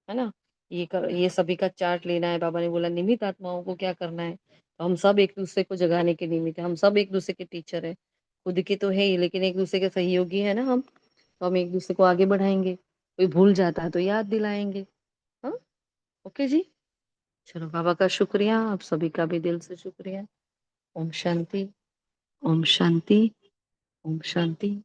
Speaker 1: है ना। ये सभी का चार्ट लेना है। बाबा ने बोला निमित्त आत्माओं को क्या करना है, तो हम सब एक दूसरे को जगाने के निमित्त है। हम सब एक दूसरे के टीचर है, खुद के तो है ही, लेकिन एक दूसरे के सहयोगी है ना हम। तो हम एक दूसरे को आगे बढ़ाएंगे। कोई भूल जाता है तो याद दिलाएंगे। हाँ, ओके जी। चलो, बाबा का शुक्रिया, आप सभी का भी दिल से शुक्रिया। ओम शांति, ओम शांति, ओम शांति।